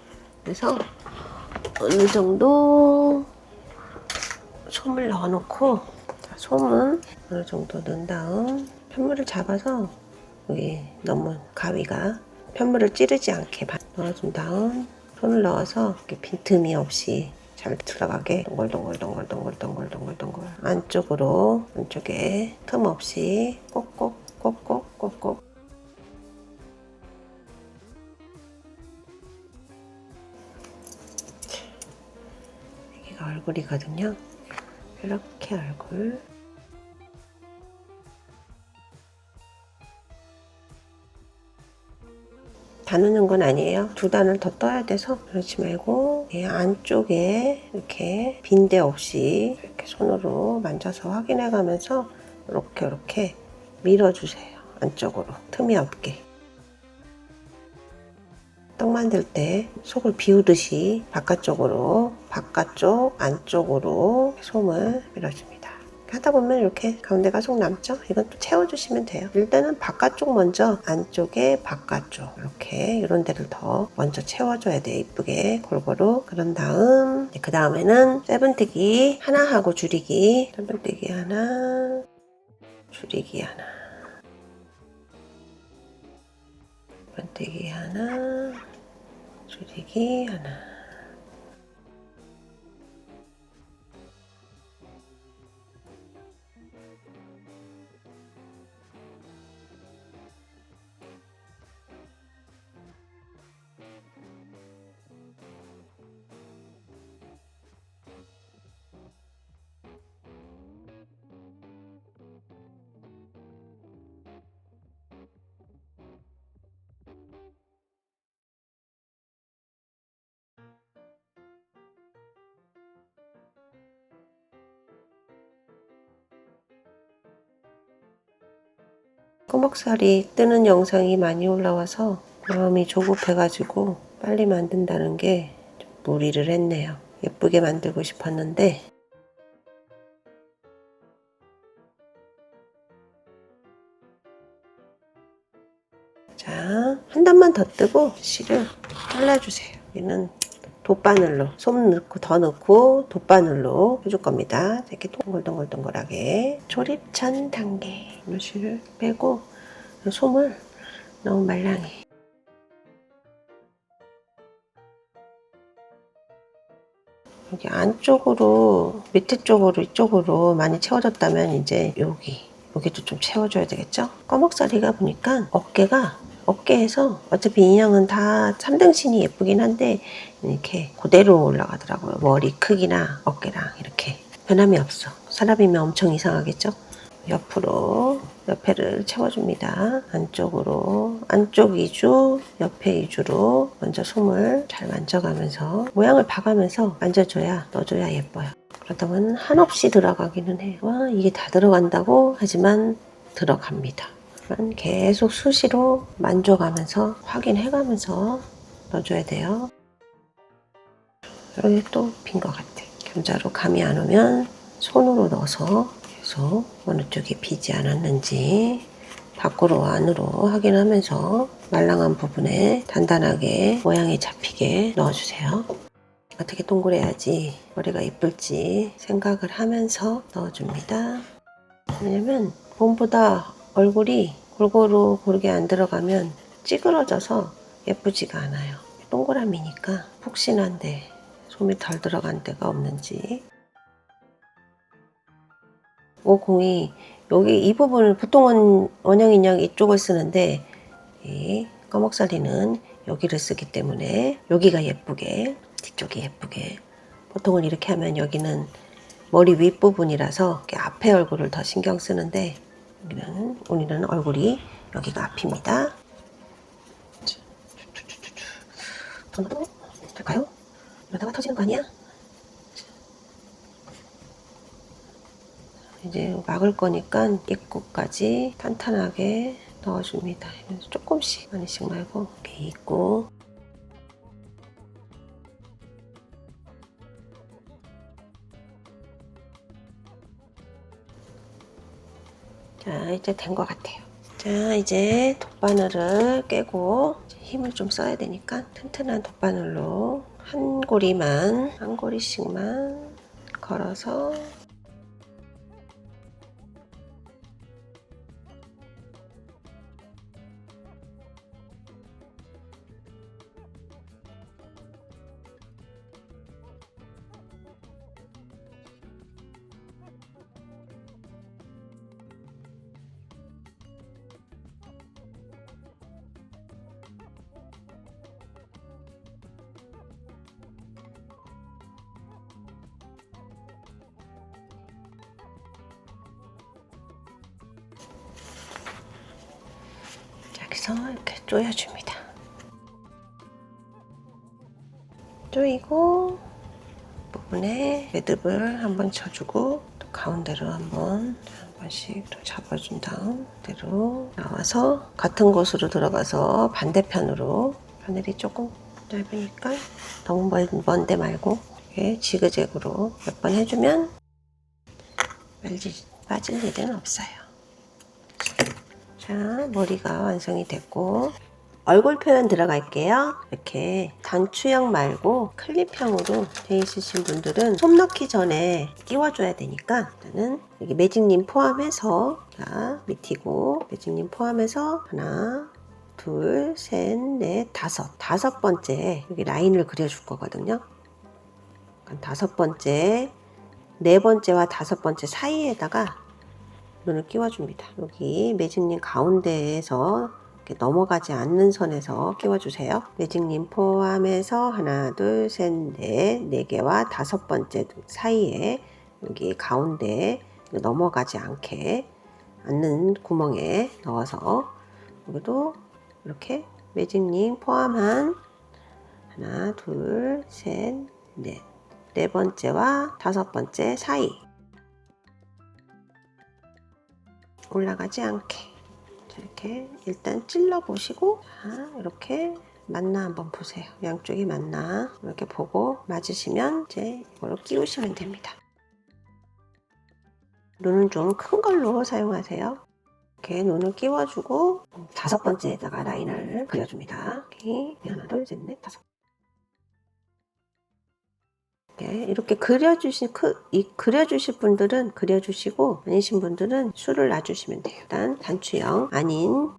그래서 어느 정도 솜을 넣어 놓고, 자, 솜은 어느 정도 넣은 다음 편물을 잡아서 여기 너무 가위가 편물을 찌르지 않게 넣어준 다음 손을 넣어서 이렇게 빈틈이 없이 잘 들어가게 동글동글 안쪽으로, 안쪽에 틈 없이 꼭꼭 여기가 얼굴이거든요. 이렇게 얼굴 다 넣는 건 아니에요. 두 단을 더 떠야 돼서 그렇지 말고 안쪽에 이렇게 빈데 없이 이렇게 손으로 만져서 확인해 가면서 이렇게 밀어주세요. 안쪽으로 틈이 없게. 떡 만들 때 속을 비우듯이 바깥쪽 안쪽으로 솜을 밀어줍니다. 하다 보면 이렇게 가운데가 속 남죠? 이건 또 채워주시면 돼요. 일단은 바깥쪽 먼저, 안쪽에 바깥쪽 이렇게 이런 데를 더 먼저 채워줘야 돼요. 이쁘게 골고루. 그런 다음 그 다음에는 세븐뜨기 하나 하고 줄이기. 세븐뜨기 하나, 줄이기 하나, 세븐뜨기 하나, 줄이기 하나. 꼬목살이 뜨는 영상이 많이 올라와서 마음이 조급해가지고 빨리 만든다는 게 좀 무리를 했네요. 예쁘게 만들고 싶었는데 자, 한 단만 더 뜨고 실을 잘라주세요. 얘는 돗바늘로 솜 넣고 더 넣고 돗바늘로 해줄 겁니다. 이렇게 동글동글동글하게 조립 전 단계 실을 빼고 솜을 너무 말랑해. 여기 안쪽으로, 밑에 쪽으로, 이쪽으로 많이 채워졌다면 이제 여기도 좀 채워줘야 되겠죠? 꺼먹살이가 보니까 어깨에서 어차피 인형은 다 3등신이 예쁘긴 한데 이렇게 그대로 올라가더라고요. 머리 크기나 어깨랑 이렇게 변함이 없어. 사람이면 엄청 이상하겠죠? 옆에를 채워줍니다. 안쪽으로, 안쪽 위주, 옆에 위주로 먼저 솜을 잘 만져가면서 모양을 봐가면서 넣어줘야 예뻐요. 그러다면 한없이 들어가기는 해요. 와, 이게 다 들어간다고? 하지만 들어갑니다. 계속 수시로 만져가면서 확인해가면서 넣어줘야 돼요. 여기 또 빈 것 같아. 겸자로 감이 안 오면 손으로 넣어서 계속 어느 쪽이 비지 않았는지 밖으로 안으로 확인하면서 말랑한 부분에 단단하게 모양이 잡히게 넣어주세요. 어떻게 동그래야지 머리가 이쁠지 생각을 하면서 넣어줍니다. 왜냐면 몸보다 얼굴이 골고루 고르게 안 들어가면 찌그러져서 예쁘지가 않아요. 동그라미니까 푹신한데 솜이 덜 들어간 데가 없는지. 50이 여기 이 부분을 보통은 원형 인형 이쪽을 쓰는데 이 꺼먹살이는 여기를 쓰기 때문에 여기가 예쁘게, 뒤쪽이 예쁘게. 보통은 이렇게 하면 여기는 머리 윗부분이라서 앞에 얼굴을 더 신경 쓰는데 우리는 얼굴이 여기가 앞입니다. 더 넣어도 될까요? 이러다가 터지는 거 아니야? 이제 막을 거니까 입구까지 탄탄하게 넣어줍니다. 조금씩, 많이씩 말고 이렇게 입구. 자, 이제 된 것 같아요. 자, 이제 돗바늘을 깨고 힘을 좀 써야 되니까 튼튼한 돗바늘로 한 고리씩만 걸어서 여기서 이렇게 조여줍니다. 조이고 부분에 매듭을 한번 쳐주고 또 가운데로 한 번씩 또 잡아준 다음 대로 나와서 같은 곳으로 들어가서 반대편으로 바늘이 조금 짧으니까 너무 먼데 말고 이렇게 지그재그로 몇 번 해주면 빠질 일은 없어요. 자, 머리가 완성이 됐고 얼굴 표현 들어갈게요. 이렇게 단추형 말고 클립형으로 돼 있으신 분들은 솜 넣기 전에 끼워줘야 되니까 일단은 여기 매직님 포함해서 밑이고 매직님 포함해서 하나 둘 셋 넷 다섯 번째 여기 라인을 그려줄 거거든요. 다섯 번째 네 번째와 다섯 번째 사이에다가 눈을 끼워줍니다. 여기 매직님 가운데에서 이렇게 넘어가지 않는 선에서 끼워주세요. 매직님 포함해서 하나, 둘, 셋, 넷, 네 개와 다섯 번째 사이에 여기 가운데 넘어가지 않는 구멍에 넣어서 여기도 이렇게 매직님 포함한 하나, 둘, 셋, 넷, 네 번째와 다섯 번째 사이 올라가지 않게 이렇게 일단 찔러 보시고 이렇게 맞나 한번 보세요. 양쪽이 맞나 이렇게 보고 맞으시면 이제 이걸 끼우시면 됩니다. 눈은 좀 큰 걸로 사용하세요. 이렇게 눈을 끼워주고 다섯 번째에다가 라인을 그려줍니다. 이렇게 하나 둘 셋 넷 다섯. 이렇게 그려주실 분들은 그려주시고 아니신 분들은 수를 놔주시면 돼요. 일단 단추형 아닌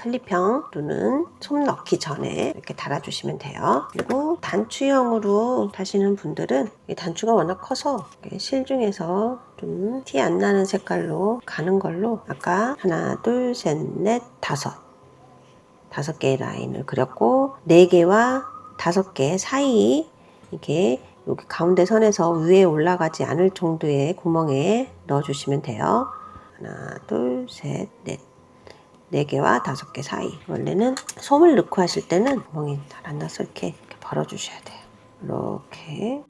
클립형 눈은 솜 넣기 전에 이렇게 달아주시면 돼요. 그리고 단추형으로 다시는 분들은 이 단추가 워낙 커서 실 중에서 좀 티 안 나는 색깔로 가는 걸로 아까 하나, 둘, 셋, 넷, 다섯 개의 라인을 그렸고 4개와 5개 사이 이렇게 여기 가운데 선에서 위에 올라가지 않을 정도의 구멍에 넣어주시면 돼요. 하나, 둘, 셋, 넷. 4개와 5개 사이. 원래는 솜을 넣고 하실 때는 구멍이 잘 안 나서 이렇게 벌어주셔야 돼요. 이렇게.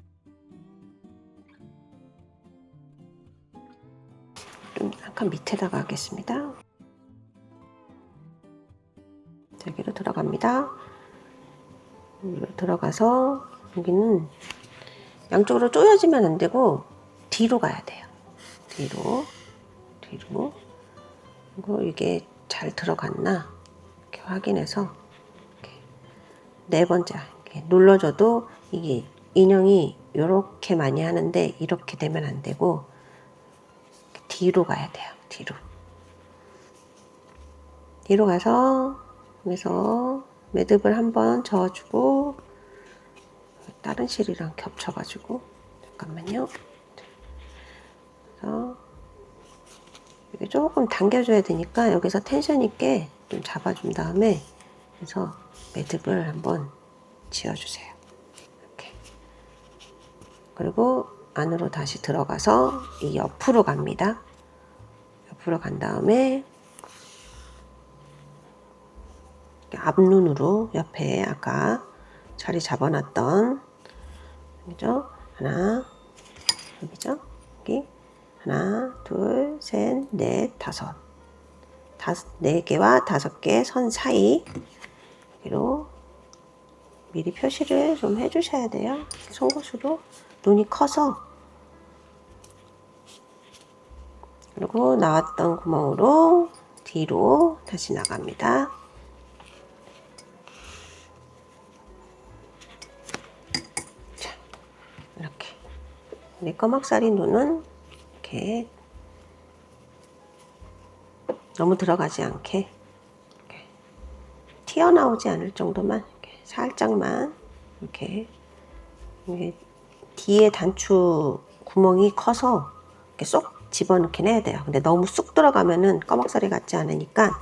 좀 약간 밑에다가 하겠습니다. 여기로 들어갑니다. 여기로 들어가서 여기는 양쪽으로 조여지면 안 되고 뒤로 가야 돼요. 뒤로. 그리고 이게 잘 들어갔나 이렇게 확인해서 이렇게 4번째 이렇게 눌러줘도 이게 인형이 이렇게 많이 하는데 이렇게 되면 안 되고 뒤로 가야 돼요. 뒤로 가서 여기서 매듭을 한번 저어주고 다른 실이랑 겹쳐가지고 잠깐만요. 그래서 이게 조금 당겨줘야 되니까 여기서 텐션 있게 좀 잡아준 다음에 그래서 매듭을 한번 지어주세요. 이렇게. 그리고 안으로 다시 들어가서 이 옆으로 갑니다. 옆으로 간 다음에 앞눈으로 옆에 아까 자리 잡아놨던 여기죠? 하나, 여기죠? 여기 하나, 둘, 셋, 넷, 4개와 5개 선 사이 여기로 미리 표시를 좀 해주셔야 돼요. 송곳으로 눈이 커서. 그리고 나왔던 구멍으로 뒤로 다시 나갑니다. 자, 이렇게 내 까막살이 눈은 이렇게 너무 들어가지 않게 이렇게 튀어나오지 않을 정도만 이렇게 살짝만 이렇게 뒤에 단추 구멍이 커서 이렇게 쏙 집어넣긴 해야 돼요. 근데 너무 쑥 들어가면은 까막살이 같지 않으니까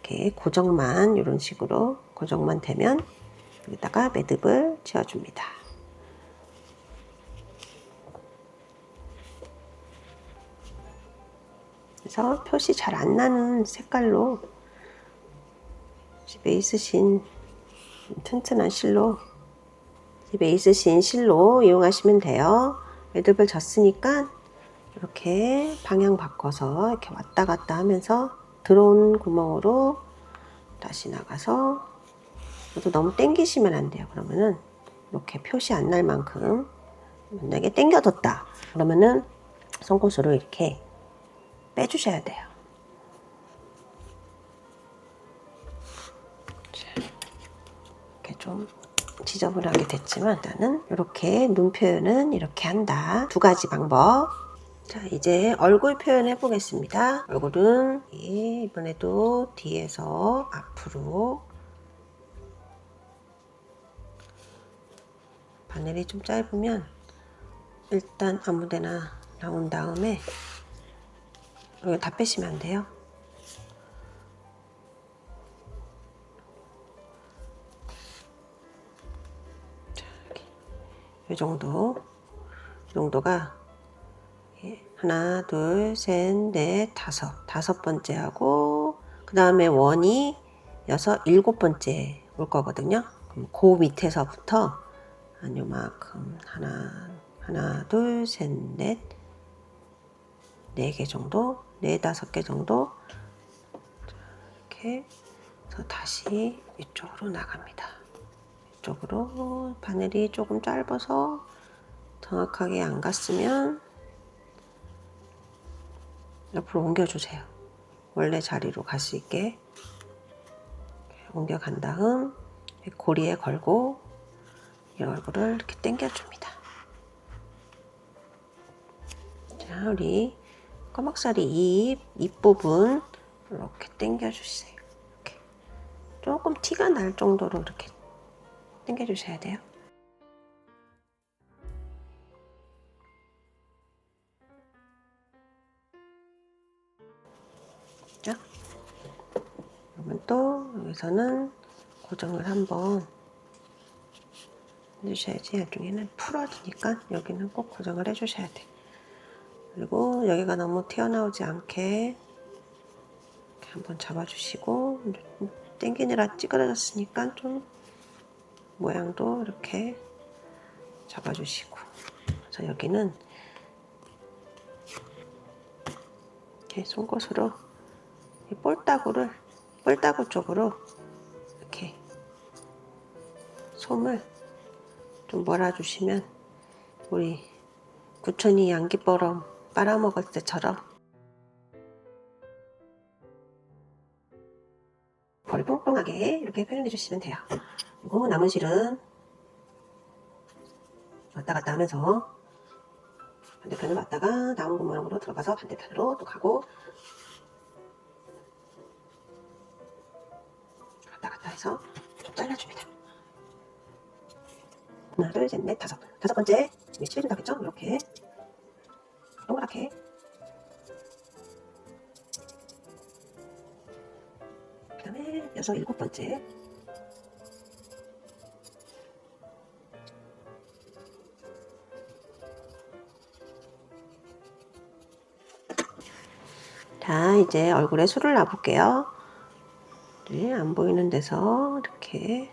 이렇게 고정만 이런 식으로 고정만 되면 여기다가 매듭을 지어줍니다. 그래서 표시 잘 안 나는 색깔로 집에 있으신 튼튼한 실로 이용하시면 돼요. 매듭을 졌으니까 이렇게 방향 바꿔서 이렇게 왔다 갔다 하면서 들어온 구멍으로 다시 나가서 또 너무 당기시면 안 돼요. 그러면은 이렇게 표시 안 날 만큼 만약에 당겨뒀다 그러면은 송곳으로 이렇게 빼주셔야 돼요. 이렇게 좀 지저분하게 됐지만 나는 이렇게 눈 표현은 이렇게 한다. 2가지 방법. 자, 이제 얼굴 표현 해보겠습니다. 얼굴은 이번에도 뒤에서 앞으로 바늘이 좀 짧으면 일단 아무데나 나온 다음에 이거 다 빼시면 안 돼요. 자, 이렇게. 이 정도가 하나, 둘, 셋, 넷, 5번째 하고 그 다음에 원이 7번째 올 거거든요. 그럼 그 밑에서부터 한 요만큼 하나, 둘, 셋, 넷, 4개 정도, 4~5개 정도 이렇게 해서 다시 이쪽으로 나갑니다. 이쪽으로 바늘이 조금 짧아서 정확하게 안 갔으면 옆으로 옮겨주세요. 원래 자리로 갈 수 있게 옮겨간 다음 고리에 걸고 이 얼굴을 이렇게 당겨줍니다. 자, 우리 까막살이 입 부분 이렇게 당겨주세요. 이렇게. 조금 티가 날 정도로 이렇게 당겨주셔야 돼요. 그죠? 그러면 또 여기서는 고정을 한번 해주셔야지. 나중에는 풀어지니까 여기는 꼭 고정을 해주셔야 돼. 그리고 여기가 너무 튀어나오지 않게 이렇게 한번 잡아주시고, 당기느라 찌그러졌으니까 좀 모양도 이렇게 잡아주시고, 그래서 여기는 이렇게 송곳으로 이 볼따구 쪽으로 이렇게 솜을 좀 몰아주시면 우리 구천이 양귀버럼 빨아먹을 때처럼 거리 뽕뽕하게 이렇게 표현해 주시면 돼요. 그리고 남은 실은 왔다 갔다 하면서 반대편을 왔다가 나온 구멍으로 들어가서 반대편으로 또 가고 왔다 갔다 해서 좀 잘라줍니다. 하나, 둘, 셋, 넷, 다섯. 다섯 번째, 지금 7줄 나겠죠? 이렇게 동그랗게. 그 다음에 여섯, 일곱 번째. 자, 이제 얼굴에 술을 놔볼게요. 네, 안 보이는 데서 이렇게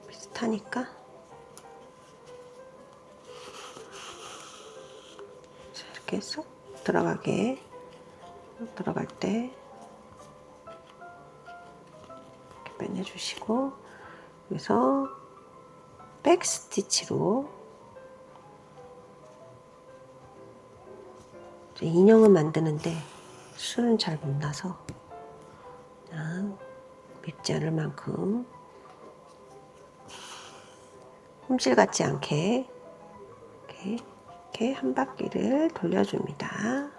비슷하니까 자, 이렇게 쏙 들어가게, 들어갈 때 이렇게 빼내주시고, 여기서 백 스티치로 인형은 만드는데 술은 잘 못 나서 그냥 밉지 않을 만큼 흠질 같지 않게 이렇게 한 바퀴를 돌려줍니다.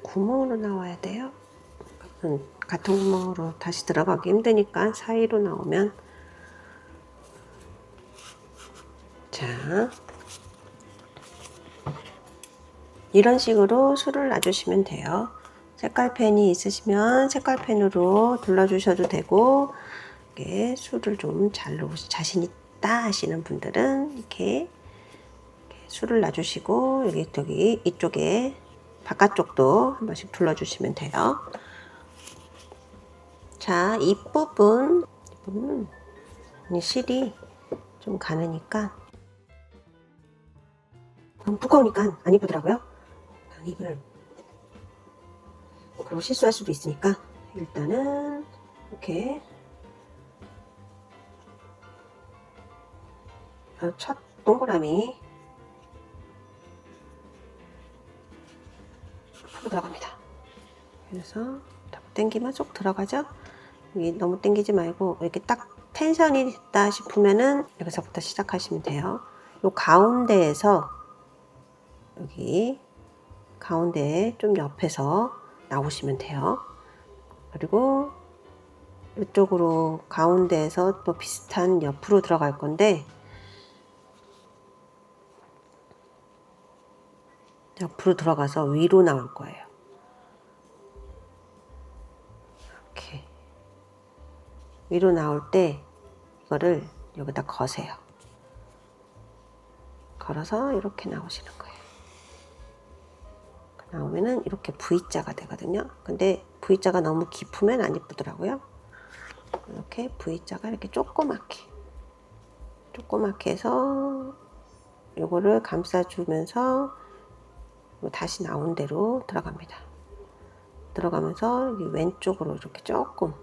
구멍으로 나와야 돼요. 같은 구멍으로 다시 들어가기 힘드니까 사이로 나오면. 자, 이런 식으로 술을 놔주시면 돼요. 색깔펜이 있으시면 색깔펜으로 둘러주셔도 되고, 이렇게 술을 좀 잘 자신 있다 하시는 분들은 이렇게 술을 놔주시고, 여기 이쪽에 바깥쪽도 한 번씩 둘러주시면 돼요. 자, 이 부분은 실이 좀 가느니까, 너무 무거우니까 안 이쁘더라고요. 입을 그리고 실수할 수도 있으니까 일단은 이렇게 첫 동그라미 앞으로 들어갑니다. 그래서 당기면 쏙 들어가죠. 여기 너무 당기지 말고 이렇게 딱 텐션이 됐다 싶으면은 여기서부터 시작하시면 돼요. 요 가운데에서 여기 가운데 좀 옆에서 나오시면 돼요. 그리고 이쪽으로 가운데에서 또 비슷한 옆으로 들어갈 건데 옆으로 들어가서 위로 나올 거예요. 이렇게 위로 나올 때 이거를 여기다 거세요. 걸어서 이렇게 나오시는 거예요. 나오면은 이렇게 V자가 되거든요. 근데 V자가 너무 깊으면 안 이쁘더라고요. 이렇게 V자가 이렇게 조그맣게 해서 요거를 감싸주면서 다시 나온 대로 들어갑니다. 들어가면서 여기 왼쪽으로 이렇게 조금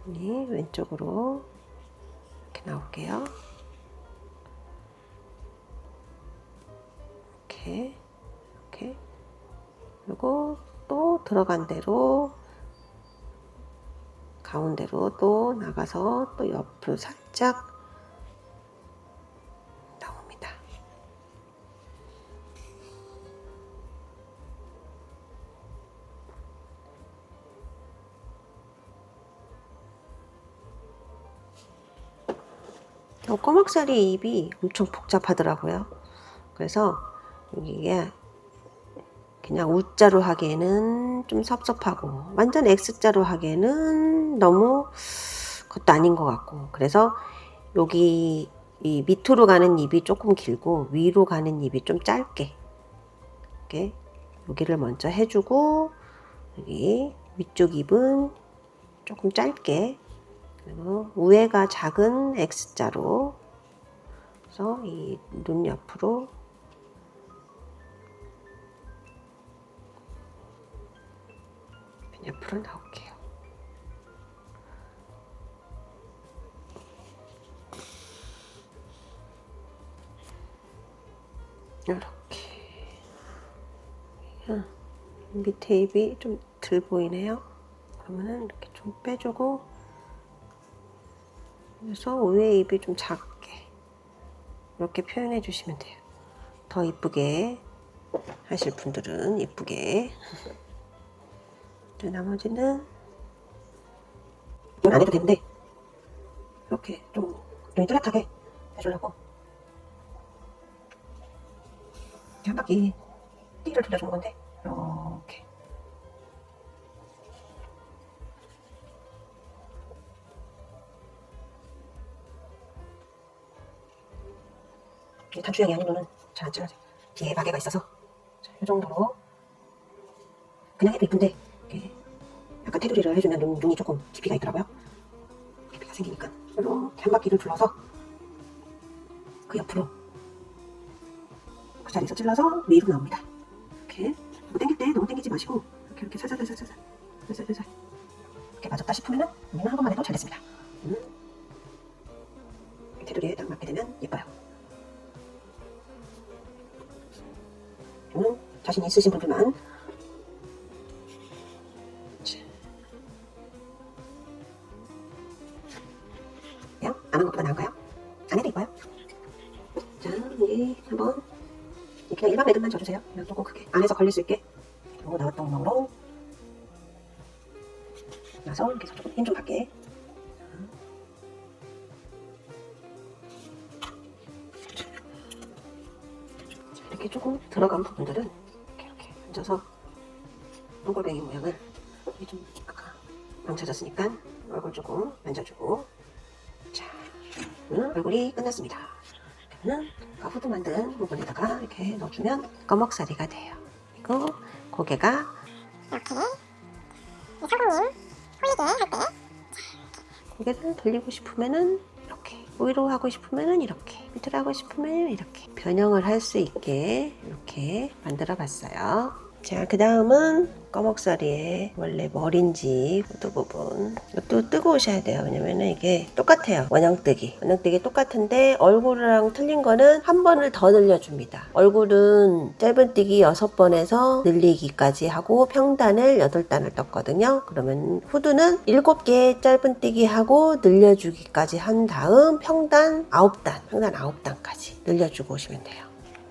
왼쪽으로 이렇게 나올게요. 이렇게 그리고 또 들어간 대로 가운데로 또 나가서 또 옆으로 살짝 나옵니다. 꼬막살이 입이 엄청 복잡하더라고요. 그래서 이게 그냥 U자로 하기에는 좀 섭섭하고 완전 X자로 하기에는 너무 그것도 아닌 것 같고, 그래서 여기 이 밑으로 가는 입이 조금 길고 위로 가는 입이 좀 짧게 이렇게 여기를 먼저 해주고, 여기 위쪽 입은 조금 짧게, 그리고 위에가 작은 X자로 그래서 이 눈 옆으로 옆으로 나올게요. 이렇게 밑에 입이 좀 들 보이네요. 그러면은 이렇게 좀 빼주고, 그래서 위에 입이 좀 작게 이렇게 표현해 주시면 돼요. 더 이쁘게 하실 분들은 이쁘게. 나머지는 안 해도 되는데 이렇게 좀 눈이 뚜렷하게 해주려고 한 바퀴 띠를 돌려주는 건데, 이렇게 단추형이 아닌 눈은 잘 안 찔러져요. 뒤에 바게가 있어서 이 정도로 그냥 해도 이쁜데 이렇게 약간 테두리를 해주면 눈이 조금 깊이가 있더라고요. 깊이가 생기니까 이렇게 한 바퀴를 둘러서 그 옆으로 그 자리에서 찔러서 위로 나옵니다. 이렇게 당길 때 너무 당기지 마시고 이렇게 살살살살살 이렇게 맞았다 싶으면은 여기는 한 번만 해도 잘 됐습니다. 테두리에 딱 맞게 되면 예뻐요. 자신 있으신 분들만 안 한 것보다 나은가요? 안 해도 이뻐요. 자, 여기 한번 그냥 일반 매듭만 줘주세요. 그냥 조금 크게 안에서 걸릴 수 있게. 그리고 나왔던 구멍으로 나서 이렇게 조금 힘 좀 받게. 이렇게 조금 들어간 부분들은 이렇게 앉아서 동글뱅이 모양을 이게 좀 아까 망쳐졌으니까 얼굴 조금 만져주고. 자, 얼굴이 끝났습니다. 그러면 후드 만든 부분에다가 이렇게 넣어주면 꺼먹살이가 돼요. 그리고 고개가 이렇게 성우님 홀리게 할 때 고개를 돌리고 싶으면은 이렇게, 위로 하고 싶으면은 이렇게, 밑으로 하고 싶으면 이렇게 변형을 할 수 있게 이렇게 만들어 봤어요. 자, 그 다음은 꺼먹살이의 원래 머리인지 후드 부분, 이것도 뜨고 오셔야 돼요. 왜냐면은 이게 똑같아요. 원형뜨기 똑같은데 얼굴이랑 틀린 거는 한 번을 더 늘려줍니다. 얼굴은 짧은뜨기 6번에서 늘리기까지 하고 평단을 8단을 떴거든요. 그러면 후드는 7개 짧은뜨기 하고 늘려주기까지 한 다음 평단 9단까지 늘려주고 오시면 돼요.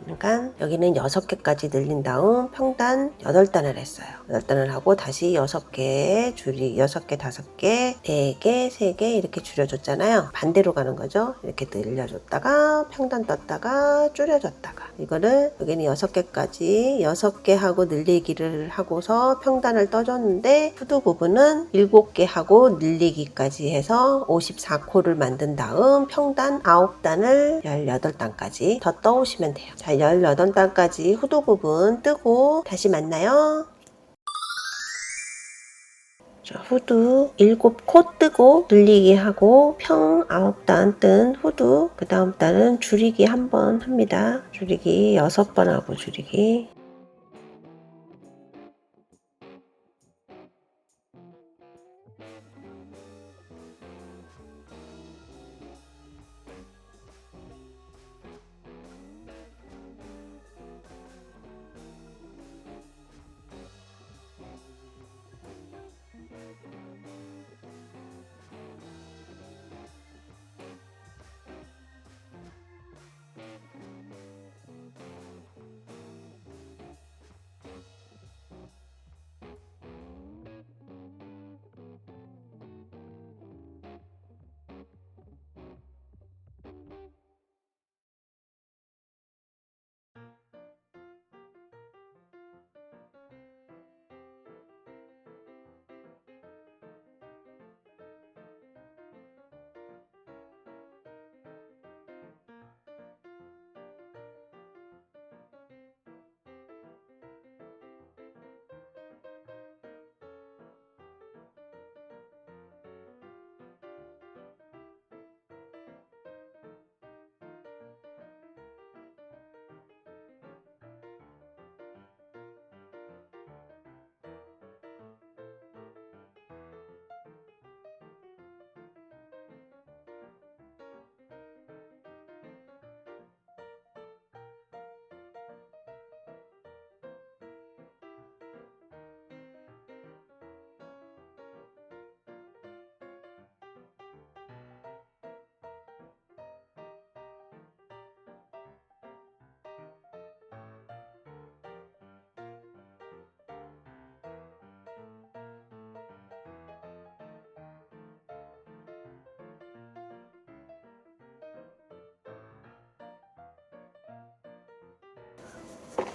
그러니까 여기는 6개까지 늘린 다음 평단 8단을 했어요. 8단을 하고 다시 6개 줄이 6개, 5개, 4개, 3개 이렇게 줄여줬잖아요. 반대로 가는 거죠. 이렇게 늘려줬다가 평단 떴다가 줄여줬다가 이거를 여기는 6개까지 6개 하고 늘리기를 하고서 평단을 떠줬는데 후드 부분은 7개 하고 늘리기까지 해서 54코를 만든 다음 평단 9단을 18단까지 더 떠오시면 돼요. 자, 18단까지 후드 부분 뜨고 다시 만나요. 자, 후드 7코 뜨고 늘리기 하고 평 9단 뜬 후드 그 다음 단은 줄이기 한 번 합니다. 줄이기 6번 하고 줄이기.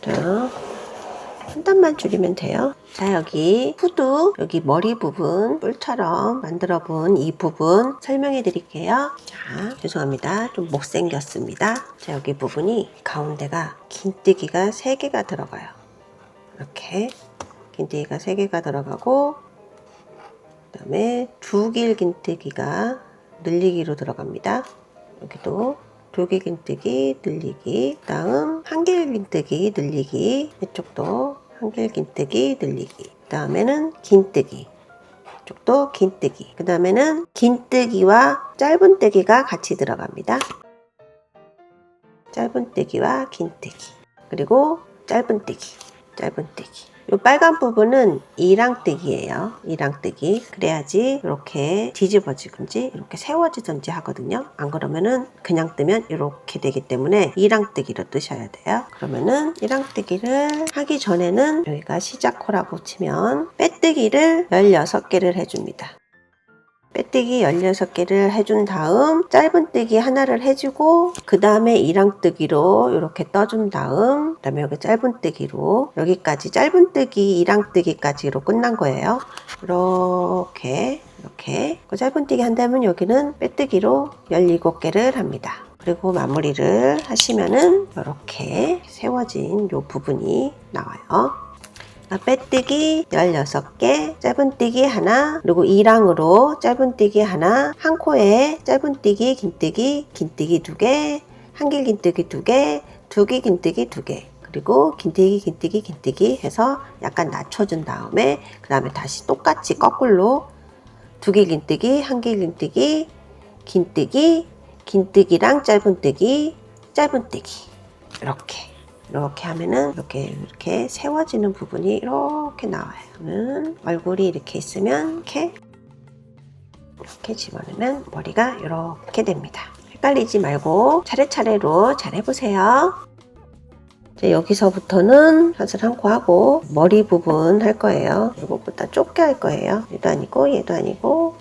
자, 한 단만 줄이면 돼요. 자, 여기 후드 여기 머리 부분 뿔처럼 만들어 본 이 부분 설명해 드릴게요. 자, 죄송합니다. 좀 못생겼습니다. 자, 여기 부분이 가운데가 긴뜨기가 3개가 들어가요. 이렇게 긴뜨기가 3개가 들어가고 그 다음에 두길 긴뜨기가 늘리기로 들어갑니다. 여기도 두길 긴뜨기 늘리기, 다음 한길 긴뜨기 늘리기, 이쪽도 한길 긴뜨기 늘리기, 그 다음에는 긴뜨기, 이쪽도 긴뜨기, 그 다음에는 긴뜨기와 짧은뜨기가 같이 들어갑니다. 짧은뜨기와 긴뜨기, 그리고 짧은뜨기, 짧은뜨기. 이 빨간 부분은 이랑뜨기예요. 이랑뜨기. 그래야지 이렇게 뒤집어지든지 이렇게 세워지든지 하거든요. 안 그러면은 그냥 뜨면 이렇게 되기 때문에 이랑뜨기로 뜨셔야 돼요. 그러면은 이랑뜨기를 하기 전에는 여기가 시작코라고 치면 빼뜨기를 16개를 해줍니다. 빼뜨기 16개를 해준 다음 짧은뜨기 하나를 해주고 그 다음에 이랑뜨기로 이렇게 떠준 다음 그 다음에 여기 짧은뜨기로 여기까지 짧은뜨기 이랑뜨기까지로 끝난 거예요. 이렇게 그 짧은뜨기 한다면 여기는 빼뜨기로 17개를 합니다. 그리고 마무리를 하시면은 이렇게 세워진 이 부분이 나와요. 빼뜨기 16개, 짧은뜨기 하나, 그리고 이랑으로 짧은뜨기 하나, 한 코에 짧은뜨기, 긴뜨기 2개, 한길 긴뜨기 2개, 두길 긴뜨기 2개, 그리고 긴뜨기 해서 약간 낮춰준 다음에 그 다음에 다시 똑같이 거꾸로 두길 긴뜨기, 한길 긴뜨기, 긴뜨기랑 짧은뜨기 이렇게 하면은 이렇게 세워지는 부분이 이렇게 나와요. 얼굴이 이렇게 있으면 이렇게 집어넣으면 머리가 이렇게 됩니다. 헷갈리지 말고 차례차례로 잘 해보세요. 이제 여기서부터는 샷을 한 코 하고 머리 부분 할 거예요. 이거보다 좁게 할 거예요. 얘도 아니고 얘도 아니고.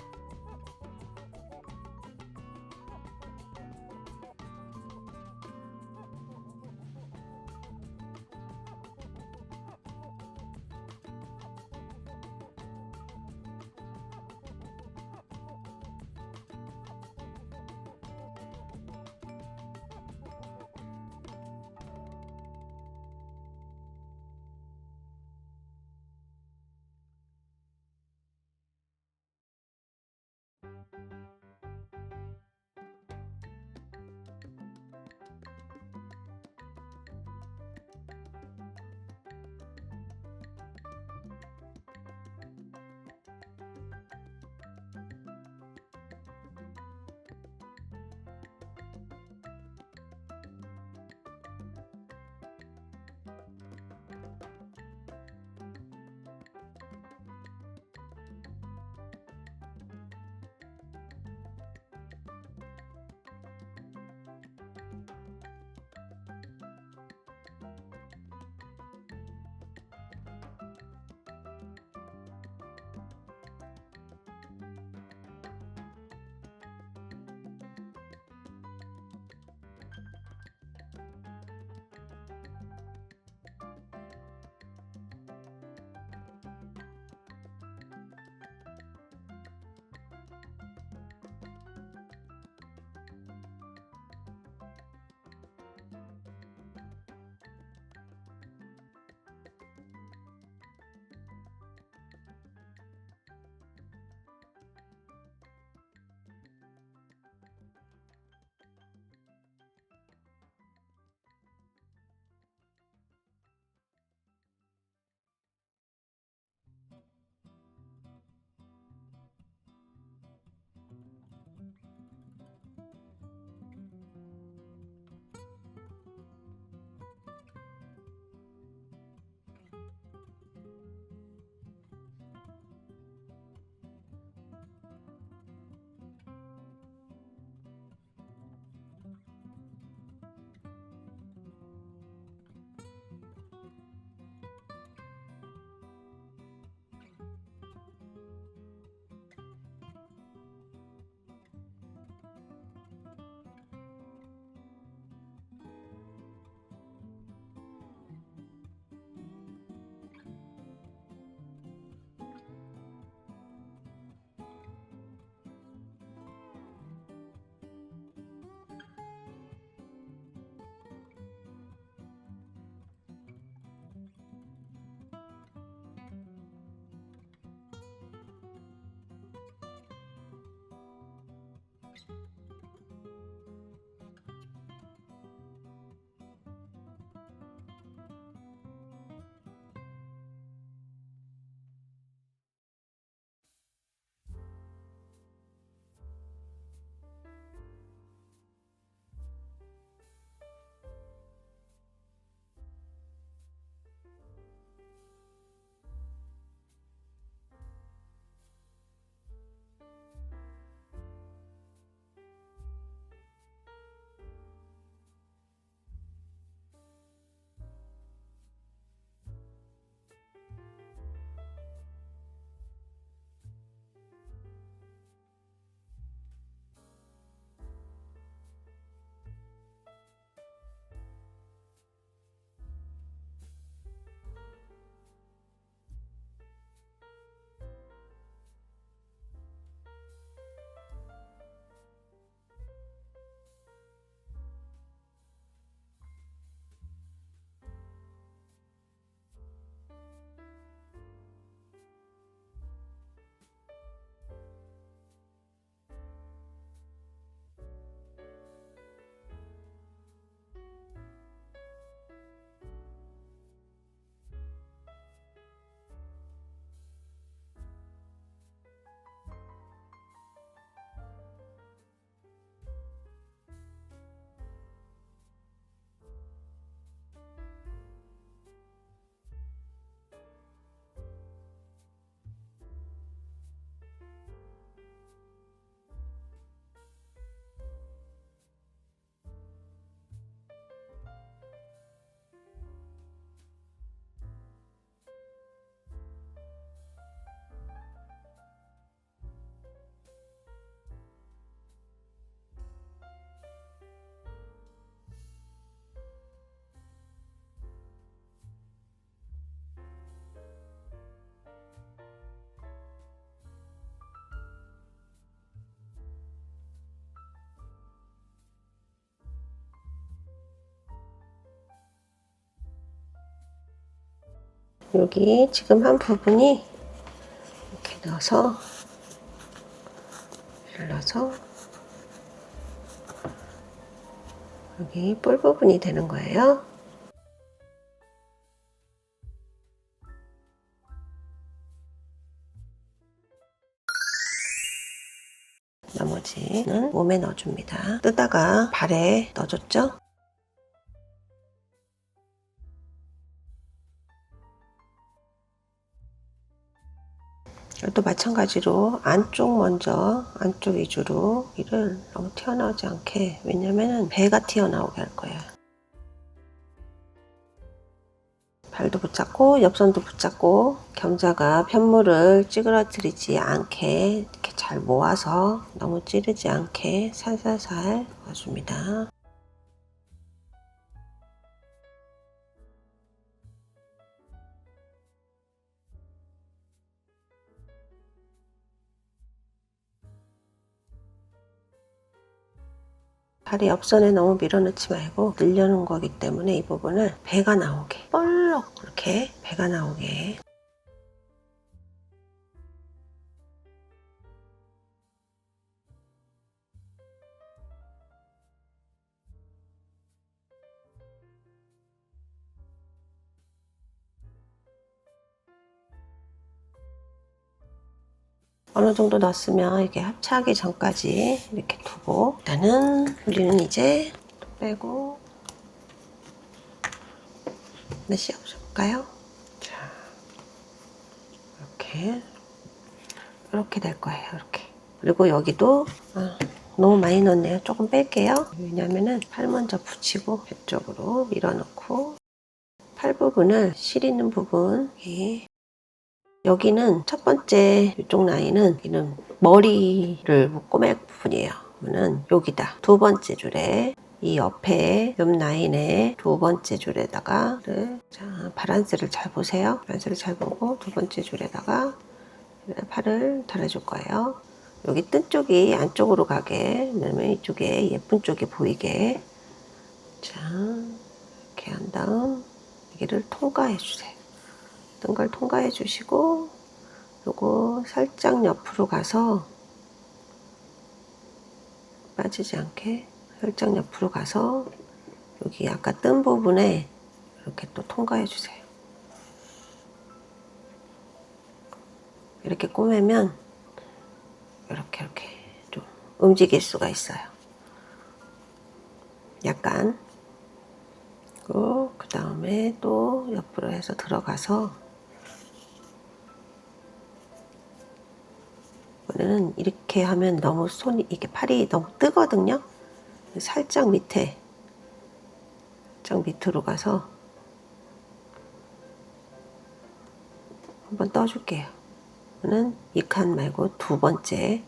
여기 지금 한 부분이 이렇게 넣어서 눌러서 여기 뿔 부분이 되는 거예요. 나머지는 몸에 넣어줍니다. 뜨다가 발에 넣어줬죠? 또 마찬가지로 안쪽 위주로 이를 너무 튀어나오지 않게, 왜냐면 배가 튀어나오게 할 거예요. 발도 붙잡고 옆선도 붙잡고 겸자가 편물을 찌그러뜨리지 않게 이렇게 잘 모아서 너무 찌르지 않게 살살살 넣어줍니다. 다리 옆선에 너무 밀어넣지 말고 늘려놓은 거기 때문에 이 부분을 배가 나오게, 볼록 이렇게 배가 나오게. 어느 정도 넣었으면 이게 합체하기 전까지 이렇게 두고, 일단은 우리는 이제 빼고 하나 씌워볼까요? 자, 이렇게 될 거예요. 이렇게. 그리고 여기도 너무 많이 넣었네요. 조금 뺄게요. 왜냐면은 팔 먼저 붙이고 이쪽으로 밀어넣고, 팔 부분을 실 있는 부분, 여기는 첫 번째 이쪽 라인은 여기는 머리를 꼬맬 부분이에요. 그러면 여기다 두 번째 줄에, 이 옆에 옆 라인에 두 번째 줄에다가, 자, 바란스를 잘 보세요. 바란스를 잘 보고 두 번째 줄에다가 팔을 달아줄 거예요. 여기 뜬 쪽이 안쪽으로 가게, 그다음에 이쪽에 예쁜 쪽이 보이게. 자, 이렇게 한 다음 여기를 통과해 주세요. 뜬 걸 통과해 주시고, 요거 살짝 옆으로 가서, 빠지지 않게 살짝 옆으로 가서 여기 아까 뜬 부분에 이렇게 또 통과해 주세요. 이렇게 꼬매면 이렇게 좀 움직일 수가 있어요. 약간. 그 다음에 또 옆으로 해서 들어가서, 이번에는 이렇게 하면 너무 이게 팔이 너무 뜨거든요. 살짝 밑으로 가서 한번 떠줄게요. 저는 이 칸 말고 두 번째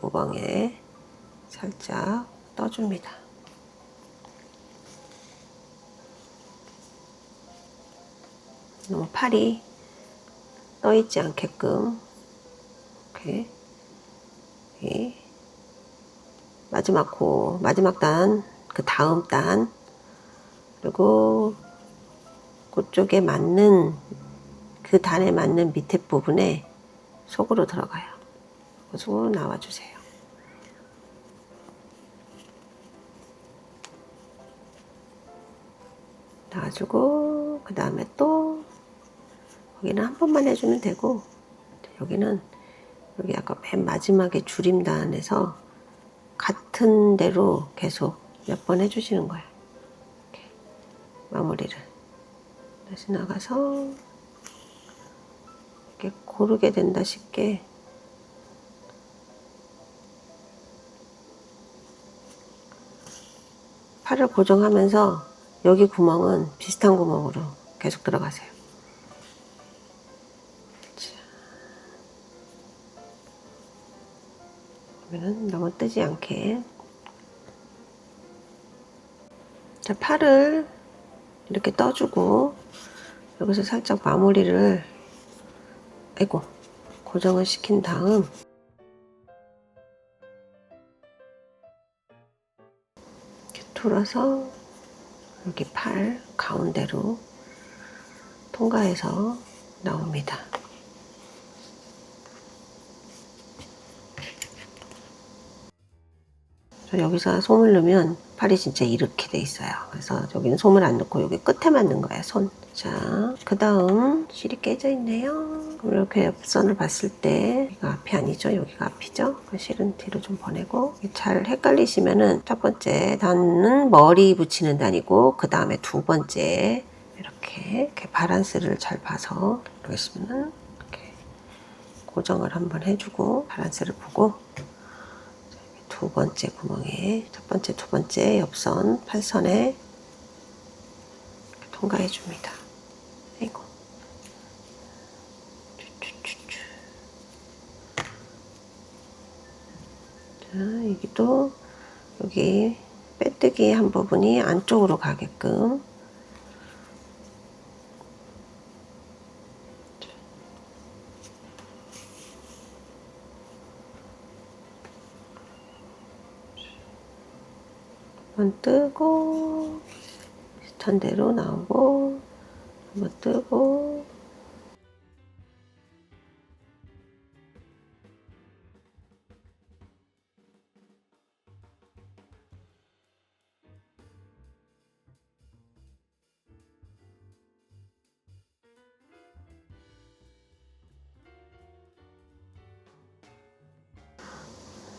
구멍에 살짝 떠줍니다. 너무 팔이 떠있지 않게끔 이렇게 마지막 단, 그 다음 단, 그리고 그쪽에 맞는, 그 단에 맞는 밑에 부분에 속으로 들어가요. 속으로 나와주세요. 나와주고, 그 다음에 또 여기는 한 번만 해주면 되고, 여기는 여기 아까 맨 마지막에 줄임단에서 같은 대로 계속 몇 번 해주시는 거예요. 이렇게 마무리를. 다시 나가서 이렇게 고르게 된다 싶게 팔을 고정하면서 여기 구멍은 비슷한 구멍으로 계속 들어가세요. 그러면 너무 뜨지 않게. 자, 팔을 이렇게 떠주고 여기서 살짝 마무리를 고정을 시킨 다음, 이렇게 돌아서 여기 팔 가운데로 통과해서 나옵니다. 여기서 솜을 넣으면 팔이 진짜 이렇게 돼 있어요. 그래서 여기는 솜을 안 넣고 여기 끝에만 넣은 거예요, 손. 자, 그 다음 실이 깨져 있네요. 그럼 이렇게 옆선을 봤을 때 여기가 앞이 아니죠? 여기가 앞이죠? 그 실은 뒤로 좀 보내고. 잘 헷갈리시면은 첫 번째 단은 머리 붙이는 단이고 그 다음에 두 번째 이렇게 바란스를 잘 봐서 그러시면은 이렇게 고정을 한번 해주고 바란스를 보고 두 번째 구멍에 첫 번째, 두 번째 옆선 팔선에 통과해 줍니다. 아이고. 자, 여기도 여기 빼뜨기 한 부분이 안쪽으로 가게끔 한번 뜨고 비슷한 대로 나오고 한번 뜨고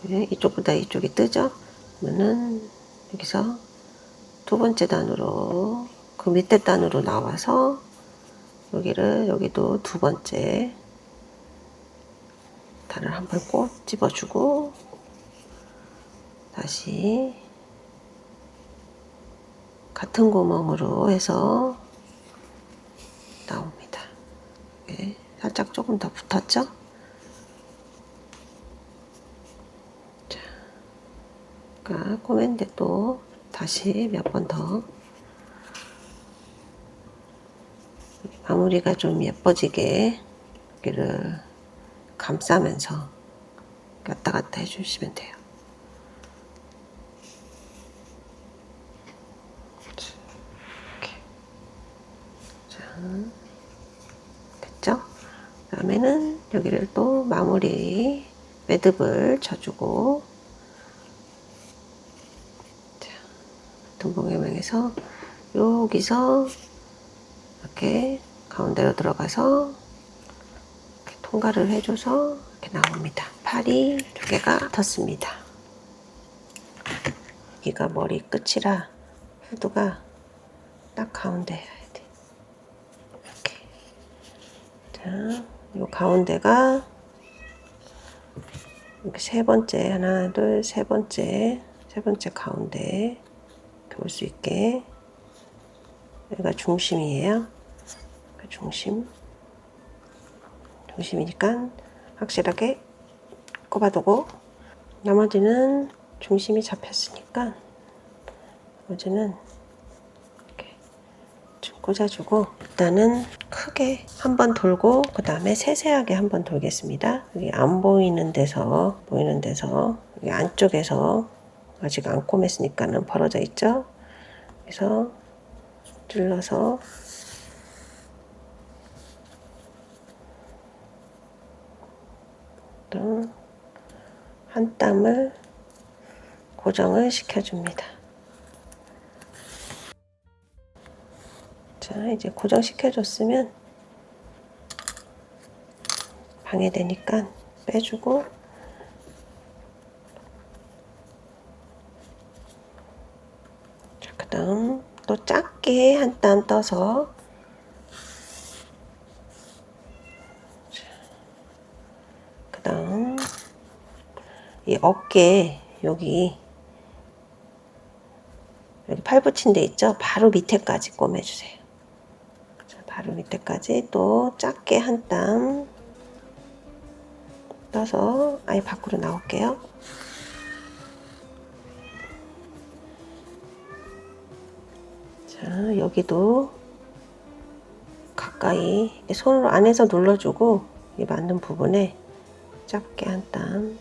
네, 이쪽보다 이쪽이 뜨죠? 그러면은 여기서 두 번째 단으로 그 밑에 단으로 나와서 여기도 두 번째 단을 한번 꼭 집어주고 다시 같은 구멍으로 해서 나옵니다. 네, 살짝 조금 더 붙었죠? 자, 아까 꼬맨데 또 다시 몇 번 더 마무리가 좀 예뻐지게 여기를 감싸면서 왔다 갔다 해주시면 돼요. 이렇게. 자, 됐죠? 그 다음에는 여기를 또 마무리 매듭을 쳐주고 자, 같은 모양에서 여기서 이렇게 가운데로 들어가서 이렇게 통과를 해줘서 이렇게 나옵니다. 팔이 두 개가 텄습니다. 여기가 머리 끝이라 후드가 딱 가운데 해야 돼. 이렇게. 자, 요 가운데가 이렇게 세 번째 하나 둘 세 번째 가운데 이렇게 올 수 있게 여기가 중심이에요. 중심이니까 확실하게 꼽아두고 나머지는 중심이 잡혔으니까 나머지는 이렇게 좀 꽂아주고 일단은 크게 한번 돌고 그 다음에 세세하게 한번 돌겠습니다. 여기 안 보이는 데서 여기 안쪽에서 아직 안 꼬맸으니까는 벌어져 있죠. 그래서 찔러서 또 한 땀을 고정을 시켜줍니다. 자, 이제 고정시켜줬으면 방해되니까 빼주고 자, 그 다음 또 작게 한 땀 떠서 그 다음 이 어깨 여기 팔 붙인 데 있죠? 바로 밑에까지 꼬매주세요. 자, 바로 밑에까지 또 작게 한 땀 떠서 아예 밖으로 나올게요. 자, 여기도 가까이 손으로 안에서 눌러주고 이 맞는 부분에 작게 한 땀.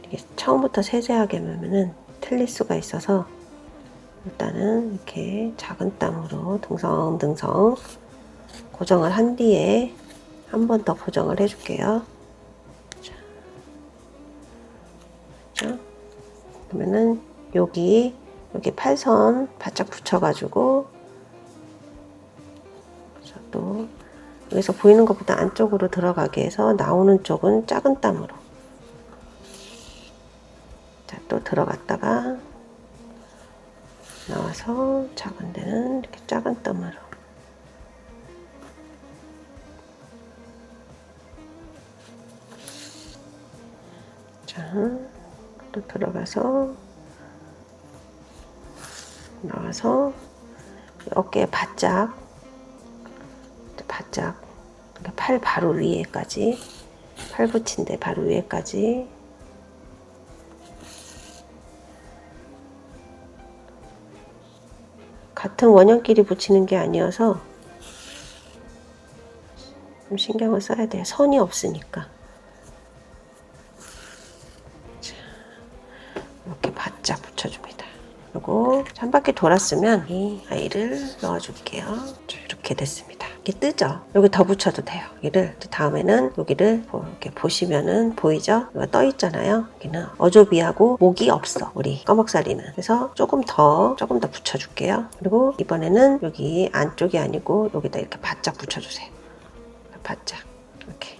이게 처음부터 세세하게 하면은 틀릴 수가 있어서 일단은 이렇게 작은 땀으로 듬성듬성 고정을 한 뒤에 한 번 더 고정을 해줄게요. 자, 그러면은 여기 팔선 바짝 붙여가지고 또 여기서 보이는 것보다 안쪽으로 들어가게 해서 나오는 쪽은 작은 땀으로. 자, 또 들어갔다가 나와서 작은 데는 이렇게 작은 땀으로. 자, 또 들어가서 나와서 어깨에 바짝 팔 바로 위에까지, 팔 붙인 데 바로 위에까지 같은 원형끼리 붙이는 게 아니어서 좀 신경을 써야 돼요. 선이 없으니까. 자, 이렇게 바짝 붙여줍니다. 그리고 한 바퀴 돌았으면 이 아이를 넣어줄게요. 자, 이렇게 됐습니다. 이게 뜨죠? 여기 더 붙여도 돼요. 여기를 다음에는 여기를 이렇게 보시면은 보이죠? 이거 떠 있잖아요. 여기는 어조비하고 목이 없어. 우리 꺼먹살이는. 그래서 조금 더 붙여줄게요. 그리고 이번에는 여기 안쪽이 아니고 여기다 이렇게 바짝 붙여주세요. 바짝 이렇게.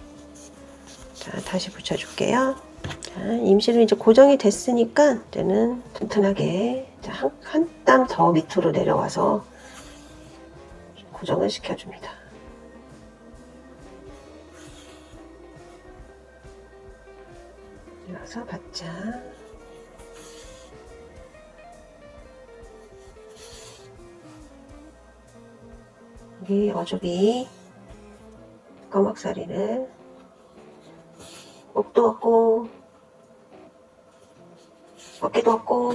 자, 다시 붙여줄게요. 자, 임시로 이제 고정이 됐으니까 이제는 튼튼하게 한 땀 더 밑으로 내려와서 고정을 시켜줍니다. 내려와서 바짝. 여기 어조비 꺼먹살이를 목도 없고 어깨도 없고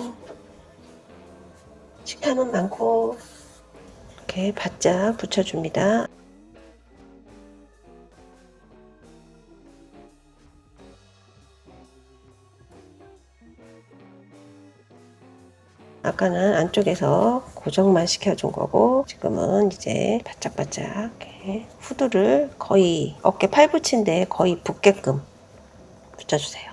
식탐은 많고 이렇게 바짝 붙여줍니다. 아까는 안쪽에서 고정만 시켜준 거고 지금은 이제 바짝바짝 이렇게 후드를 거의 어깨 팔 붙인 데 거의 붙게끔 붙여주세요.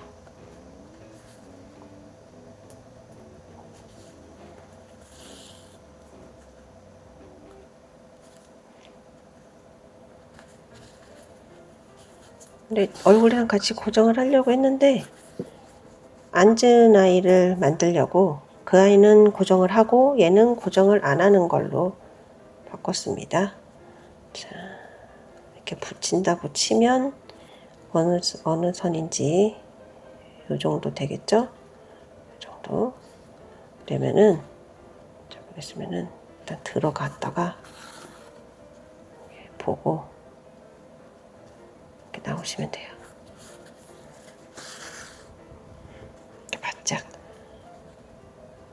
근데 얼굴이랑 같이 고정을 하려고 했는데 앉은 아이를 만들려고 그 아이는 고정을 하고 얘는 고정을 안 하는 걸로 바꿨습니다. 자, 이렇게 붙인다고 치면 어느 선인지 이 정도 되겠죠? 이 정도 되면은 자, 보겠으면은 일단 들어갔다가 보고 이렇게 나오시면 돼요. 이렇게 바짝.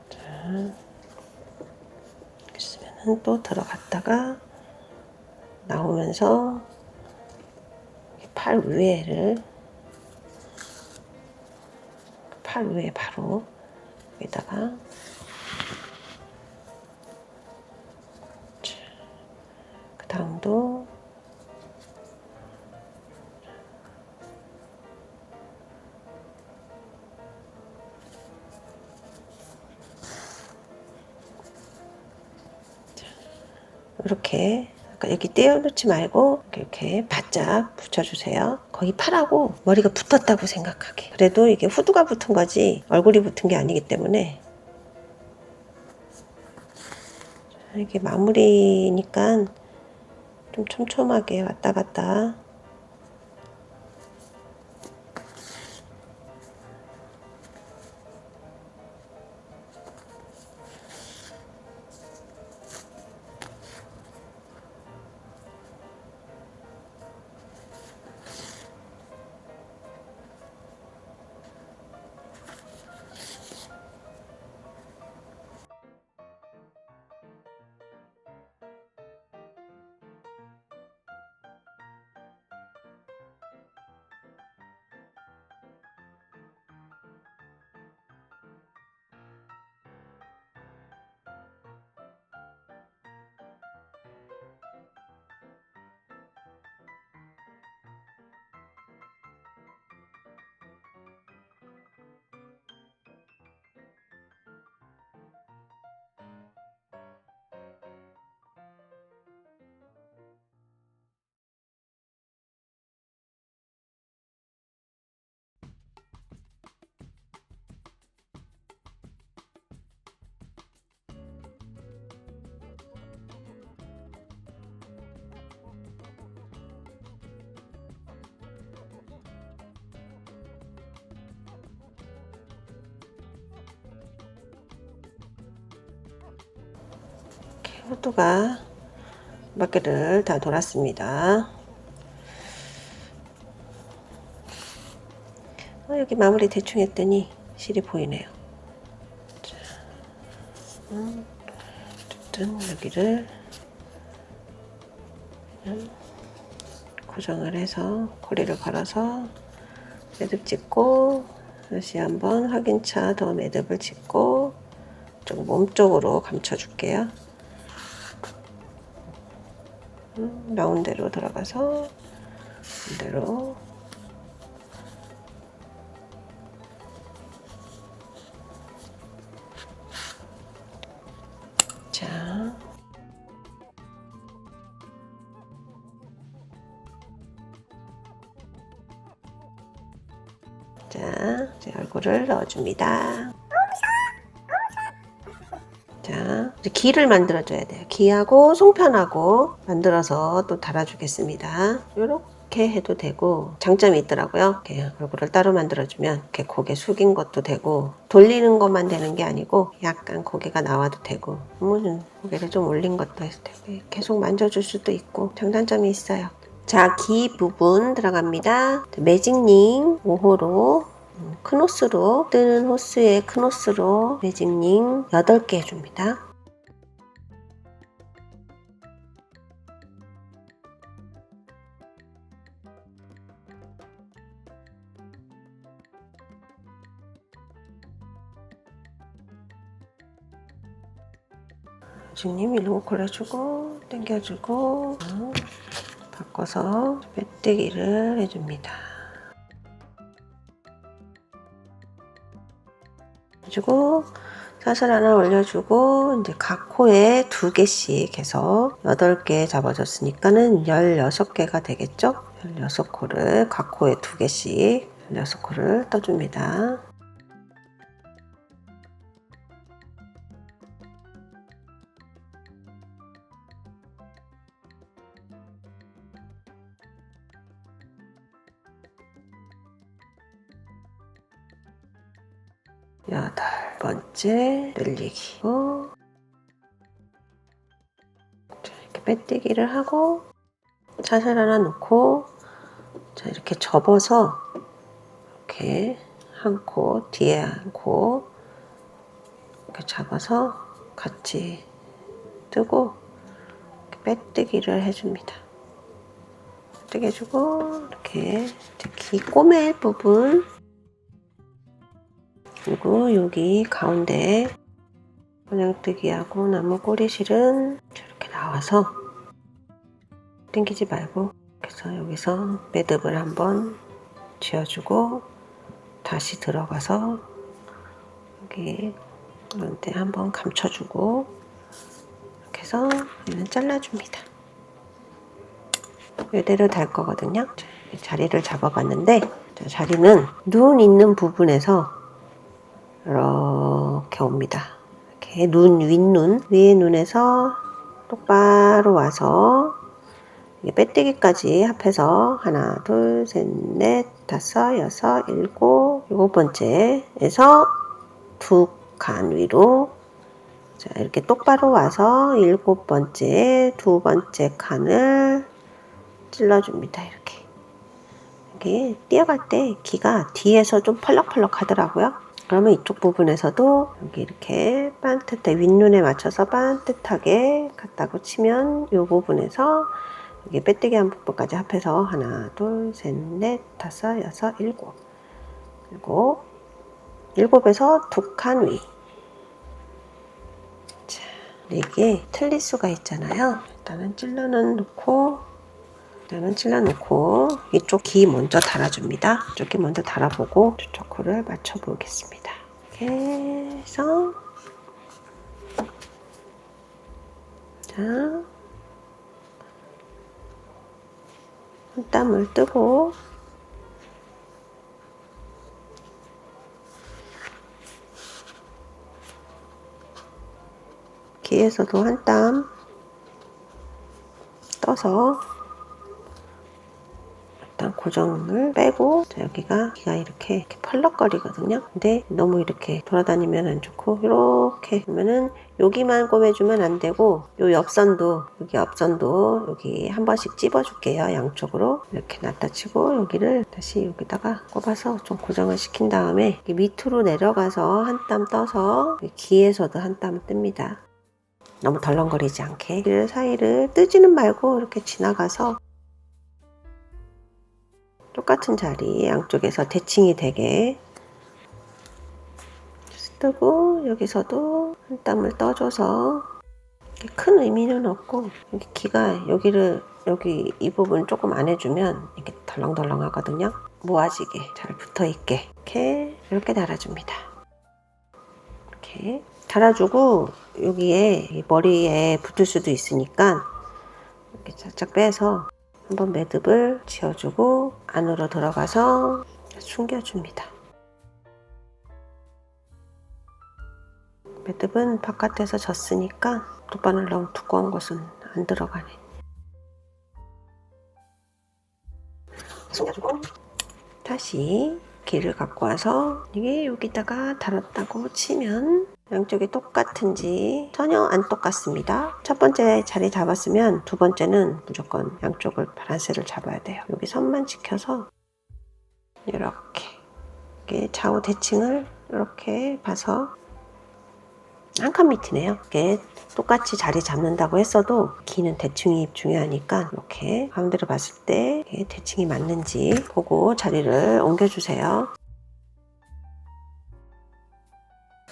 자, 이렇게 쓰면은 또 들어갔다가 나오면서 팔 위에 바로 여기다가 그 다음도 이렇게 여기 떼어놓지 말고 이렇게 바짝 붙여주세요. 거의 팔하고 머리가 붙었다고 생각하게. 그래도 이게 후드가 붙은 거지 얼굴이 붙은 게 아니기 때문에 이게 마무리니까 좀 촘촘하게 왔다 갔다 호두가 바퀴를 다 돌았습니다. 여기 마무리 대충 했더니 실이 보이네요. 자, 어쨌든 여기를 고정을 해서 고리를 걸어서 매듭 찍고 다시 한번 확인차 더 매듭을 찍고 좀 몸쪽으로 감춰줄게요. 라운드로 들어가서 반대로 자 이제 얼굴을 넣어줍니다. 자, 이제 기를 만들어줘야 돼요. 기하고 송편하고 만들어서 또 달아주겠습니다. 이렇게 해도 되고 장점이 있더라고요. 이렇게 얼굴을 따로 만들어주면 이렇게 고개 숙인 것도 되고 돌리는 것만 되는 게 아니고 약간 고개가 나와도 되고 고개를 좀 올린 것도 해도 되고 계속 만져줄 수도 있고 장단점이 있어요. 자, 기 부분 들어갑니다. 매직링 5호로 큰 호스로 뜨는 호스에 큰 호스로 매직링 8개 해줍니다. 매직링 일로 골라주고 당겨주고 바꿔서 빼뜨기를 해줍니다. 해주고 사슬 하나 올려주고 이제 각 코에 2개씩 해서 8개 잡아줬으니까는 16개가 되겠죠? 16코를 각 코에 2개씩 16코를 떠줍니다. 여덟 번째 늘리기고 이렇게 빼뜨기를 하고 사슬 하나 놓고 자 이렇게 접어서 이렇게 한 코 뒤에 한 코 이렇게 잡아서 같이 뜨고 이렇게 빼뜨기를 해줍니다. 빼뜨기 해주고 이렇게 귀 꼬맬 부분 그리고 여기 가운데 그냥뜨기하고 나무 꼬리실은 이렇게 나와서 당기지 말고 그래서 여기서 매듭을 한번 쥐어주고 다시 들어가서 여기 이런데 한번 감춰주고 이렇게 해서 얘는 잘라줍니다. 이대로 달 거거든요. 자리를 잡아봤는데 자리는 눈 있는 부분에서 이렇게 옵니다. 이렇게 윗눈, 위에 눈에서 똑바로 와서 빼뜨기까지 합해서 하나, 둘, 셋, 넷, 다섯, 여섯, 일곱 번째에서 2칸 위로 자, 이렇게 똑바로 와서 7번째, 2번째 칸을 찔러줍니다. 이렇게 뛰어갈 때 기가 뒤에서 좀 펄럭펄럭 하더라고요. 그러면 이쪽 부분에서도 여기 이렇게 반듯하게 윗눈에 맞춰서 반듯하게 갔다고 치면 이 부분에서 여기 빼뜨기 한 부분까지 합해서 하나, 둘, 셋, 넷, 다섯, 여섯, 일곱에서 2칸 위. 자, 이게 틀릴 수가 있잖아요. 일단은 찔러놓고 이쪽 기 먼저 달아줍니다. 이쪽 기 먼저 달아보고 저쪽 코를 맞춰보겠습니다. 이렇게 해서 자 땀을 뜨고 귀에서도 한 땀 떠서 일단 고정을 빼고 여기가 이렇게 펄럭거리거든요. 근데 너무 이렇게 돌아다니면 안 좋고 이렇게 하면은 여기만 꿰매주면 안 되고 요 옆선도 여기 한 번씩 찝어줄게요. 양쪽으로 이렇게 놨다 치고 여기를 다시 여기다가 꼽아서 좀 고정을 시킨 다음에 밑으로 내려가서 한 땀 떠서 귀에서도 한 땀 뜹니다. 너무 덜렁거리지 않게 그 사이를 뜨지는 말고 이렇게 지나가서 똑같은 자리 양쪽에서 대칭이 되게 뜨고 여기서도 한 땀을 떠줘서 큰 의미는 없고 여기 이 부분 조금 안 해주면 이렇게 덜렁덜렁 하거든요. 모아지게 잘 붙어있게 이렇게 달아줍니다. 이렇게 달아주고 여기에 머리에 붙을 수도 있으니까 이렇게 살짝 빼서 한번 매듭을 지어주고 안으로 들어가서 숨겨줍니다. 매듭은 바깥에서 졌으니까 돗바늘 너무 두꺼운 것은 안 들어가네. 숨겨주고 다시 길을 갖고 와서 이게 여기다가 달았다고 치면 양쪽이 똑같은지 전혀 안 똑같습니다. 첫 번째 자리 잡았으면 두 번째는 무조건 양쪽을 바란스를 잡아야 돼요. 여기 선만 지켜서 이렇게 좌우 대칭을 이렇게 봐서 한 칸 밑이네요. 이게 똑같이 자리 잡는다고 했어도 기는 대칭이 중요하니까 이렇게 가운데로 봤을 때 대칭이 맞는지 보고 자리를 옮겨주세요.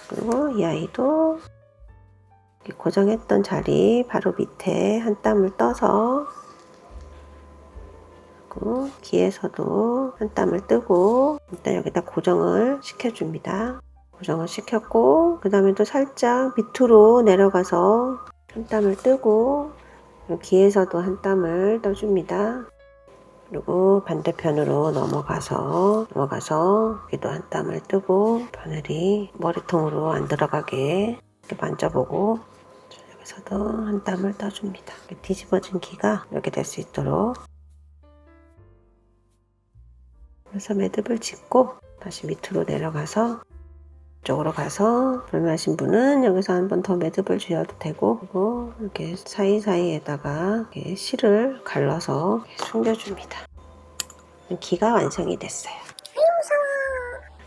그리고 이 아이도 고정했던 자리 바로 밑에 한 땀을 떠서 귀에서도 한 땀을 뜨고 일단 여기다 고정을 시켜줍니다. 고정을 시켰고 그 다음에 또 살짝 밑으로 내려가서 한 땀을 뜨고 귀에서도 한 땀을 떠줍니다. 그리고 반대편으로 넘어가서 여기도 한 땀을 뜨고 바늘이 머리통으로 안 들어가게 이렇게 만져보고 여기서도 한 땀을 떠줍니다. 뒤집어진 귀가 이렇게 될 수 있도록 그래서 매듭을 짓고 다시 밑으로 내려가서 이쪽으로 가서 불마신 분은 여기서 한 번 더 매듭을 지어도 되고 그리고 이렇게 사이사이에다가 이렇게 실을 갈라서 숨겨줍니다. 귀가 완성이 됐어요.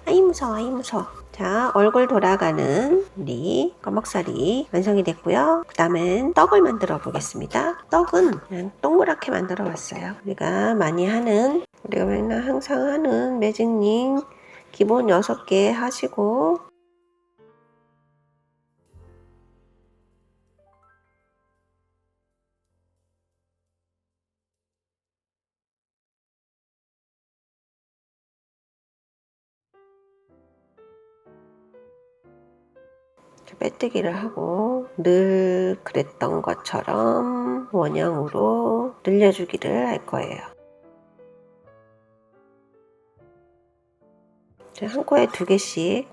아이 무서워. 자, 얼굴 돌아가는 우리 꺼먹살이 완성이 됐고요. 그 다음엔 떡을 만들어 보겠습니다. 떡은 그냥 동그랗게 만들어 봤어요. 우리가 맨날 항상 하는 매직링 기본 6개 하시고 빼뜨기를 하고 늘 그랬던 것처럼 원형으로 늘려주기를 할 거예요. 한 코에 2개씩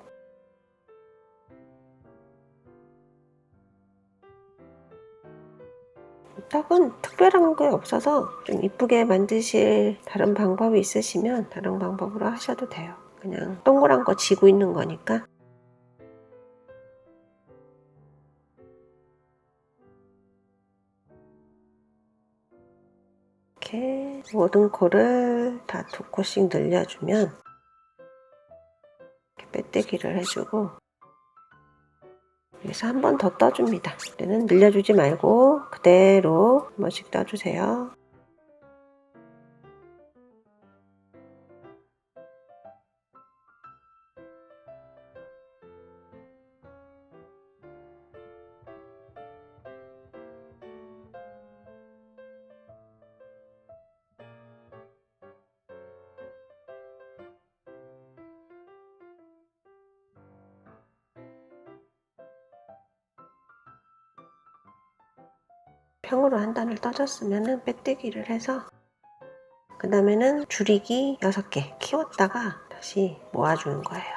떡은 특별한 게 없어서 좀 이쁘게 만드실 다른 방법이 있으시면 다른 방법으로 하셔도 돼요. 그냥 동그란 거 지고 있는 거니까. 이렇게 모든 코를 다 2코씩 늘려주면 이렇게 빼뜨기를 해주고 여기서 한 번 더 떠줍니다. 그때는 늘려주지 말고 그대로 한 번씩 떠주세요. 평으로 한 단을 떠줬으면 빼뜨기를 해서 그 다음에는 줄이기 6개 키웠다가 다시 모아주는 거예요.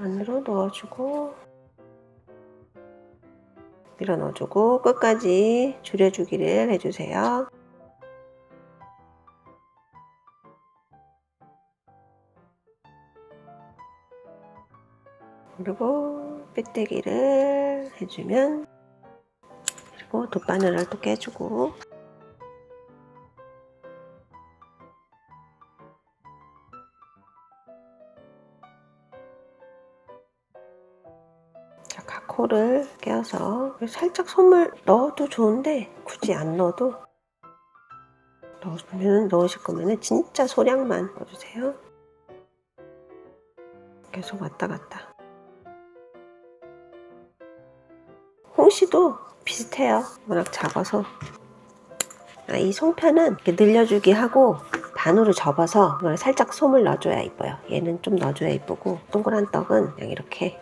안으로 넣어주고 밀어 넣어주고 끝까지 줄여주기를 해주세요. 그리고 삐뚤기를 해주면, 그리고 돗바늘을 또 깨주고, 자, 가코를 깨어서 살짝 솜을 넣어도 좋은데 굳이 안 넣어도, 넣으실 거면 진짜 소량만 넣어주세요. 계속 왔다 갔다. 홍시도 비슷해요. 워낙 작아서. 이 송편은 이렇게 늘려주기 하고 반으로 접어서 이걸 살짝 솜을 넣어줘야 이뻐요. 얘는 좀 넣어줘야 이쁘고, 동그란 떡은 그냥 이렇게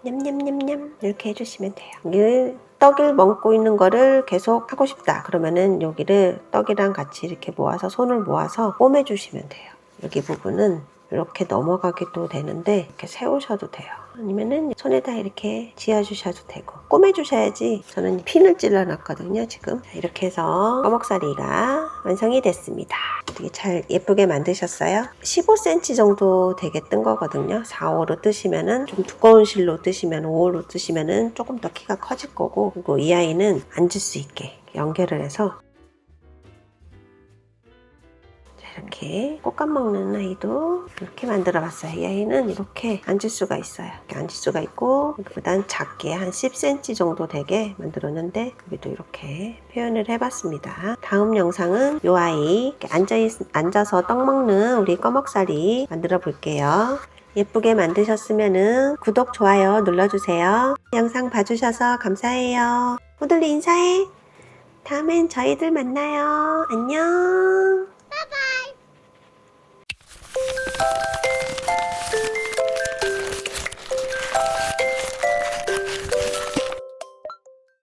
냠냠냠냠 이렇게 해주시면 돼요. 이 떡을 먹고 있는 거를 계속 하고 싶다 그러면은 여기를 떡이랑 같이 이렇게 모아서 손을 모아서 꿰매주시면 돼요. 여기 부분은 이렇게 넘어가기도 되는데 이렇게 세우셔도 돼요. 아니면은 손에다 이렇게 지어주셔도 되고, 꿰매주셔야지. 저는 핀을 찔러놨거든요 지금. 이렇게 해서 꺼먹사리가 완성이 됐습니다. 되게 잘 예쁘게 만드셨어요. 15cm 정도 되게 뜬 거거든요. 4호로 뜨시면은, 좀 두꺼운 실로 뜨시면 5호로 뜨시면은 조금 더 키가 커질 거고, 그리고 이 아이는 앉을 수 있게 연결을 해서, 이렇게 꽃감 먹는 아이도 이렇게 만들어 봤어요. 이 아이는 이렇게 앉을 수가 있어요. 이렇게 앉을 수가 있고, 그보단 작게 한 10cm 정도 되게 만들었는데, 여기도 이렇게 표현을 해봤습니다. 다음 영상은 이 아이 이렇게 앉아서 떡 먹는 우리 꺼먹사리 만들어 볼게요. 예쁘게 만드셨으면 구독, 좋아요 눌러주세요. 영상 봐주셔서 감사해요. 호들리 인사해. 다음엔 저희들 만나요. 안녕.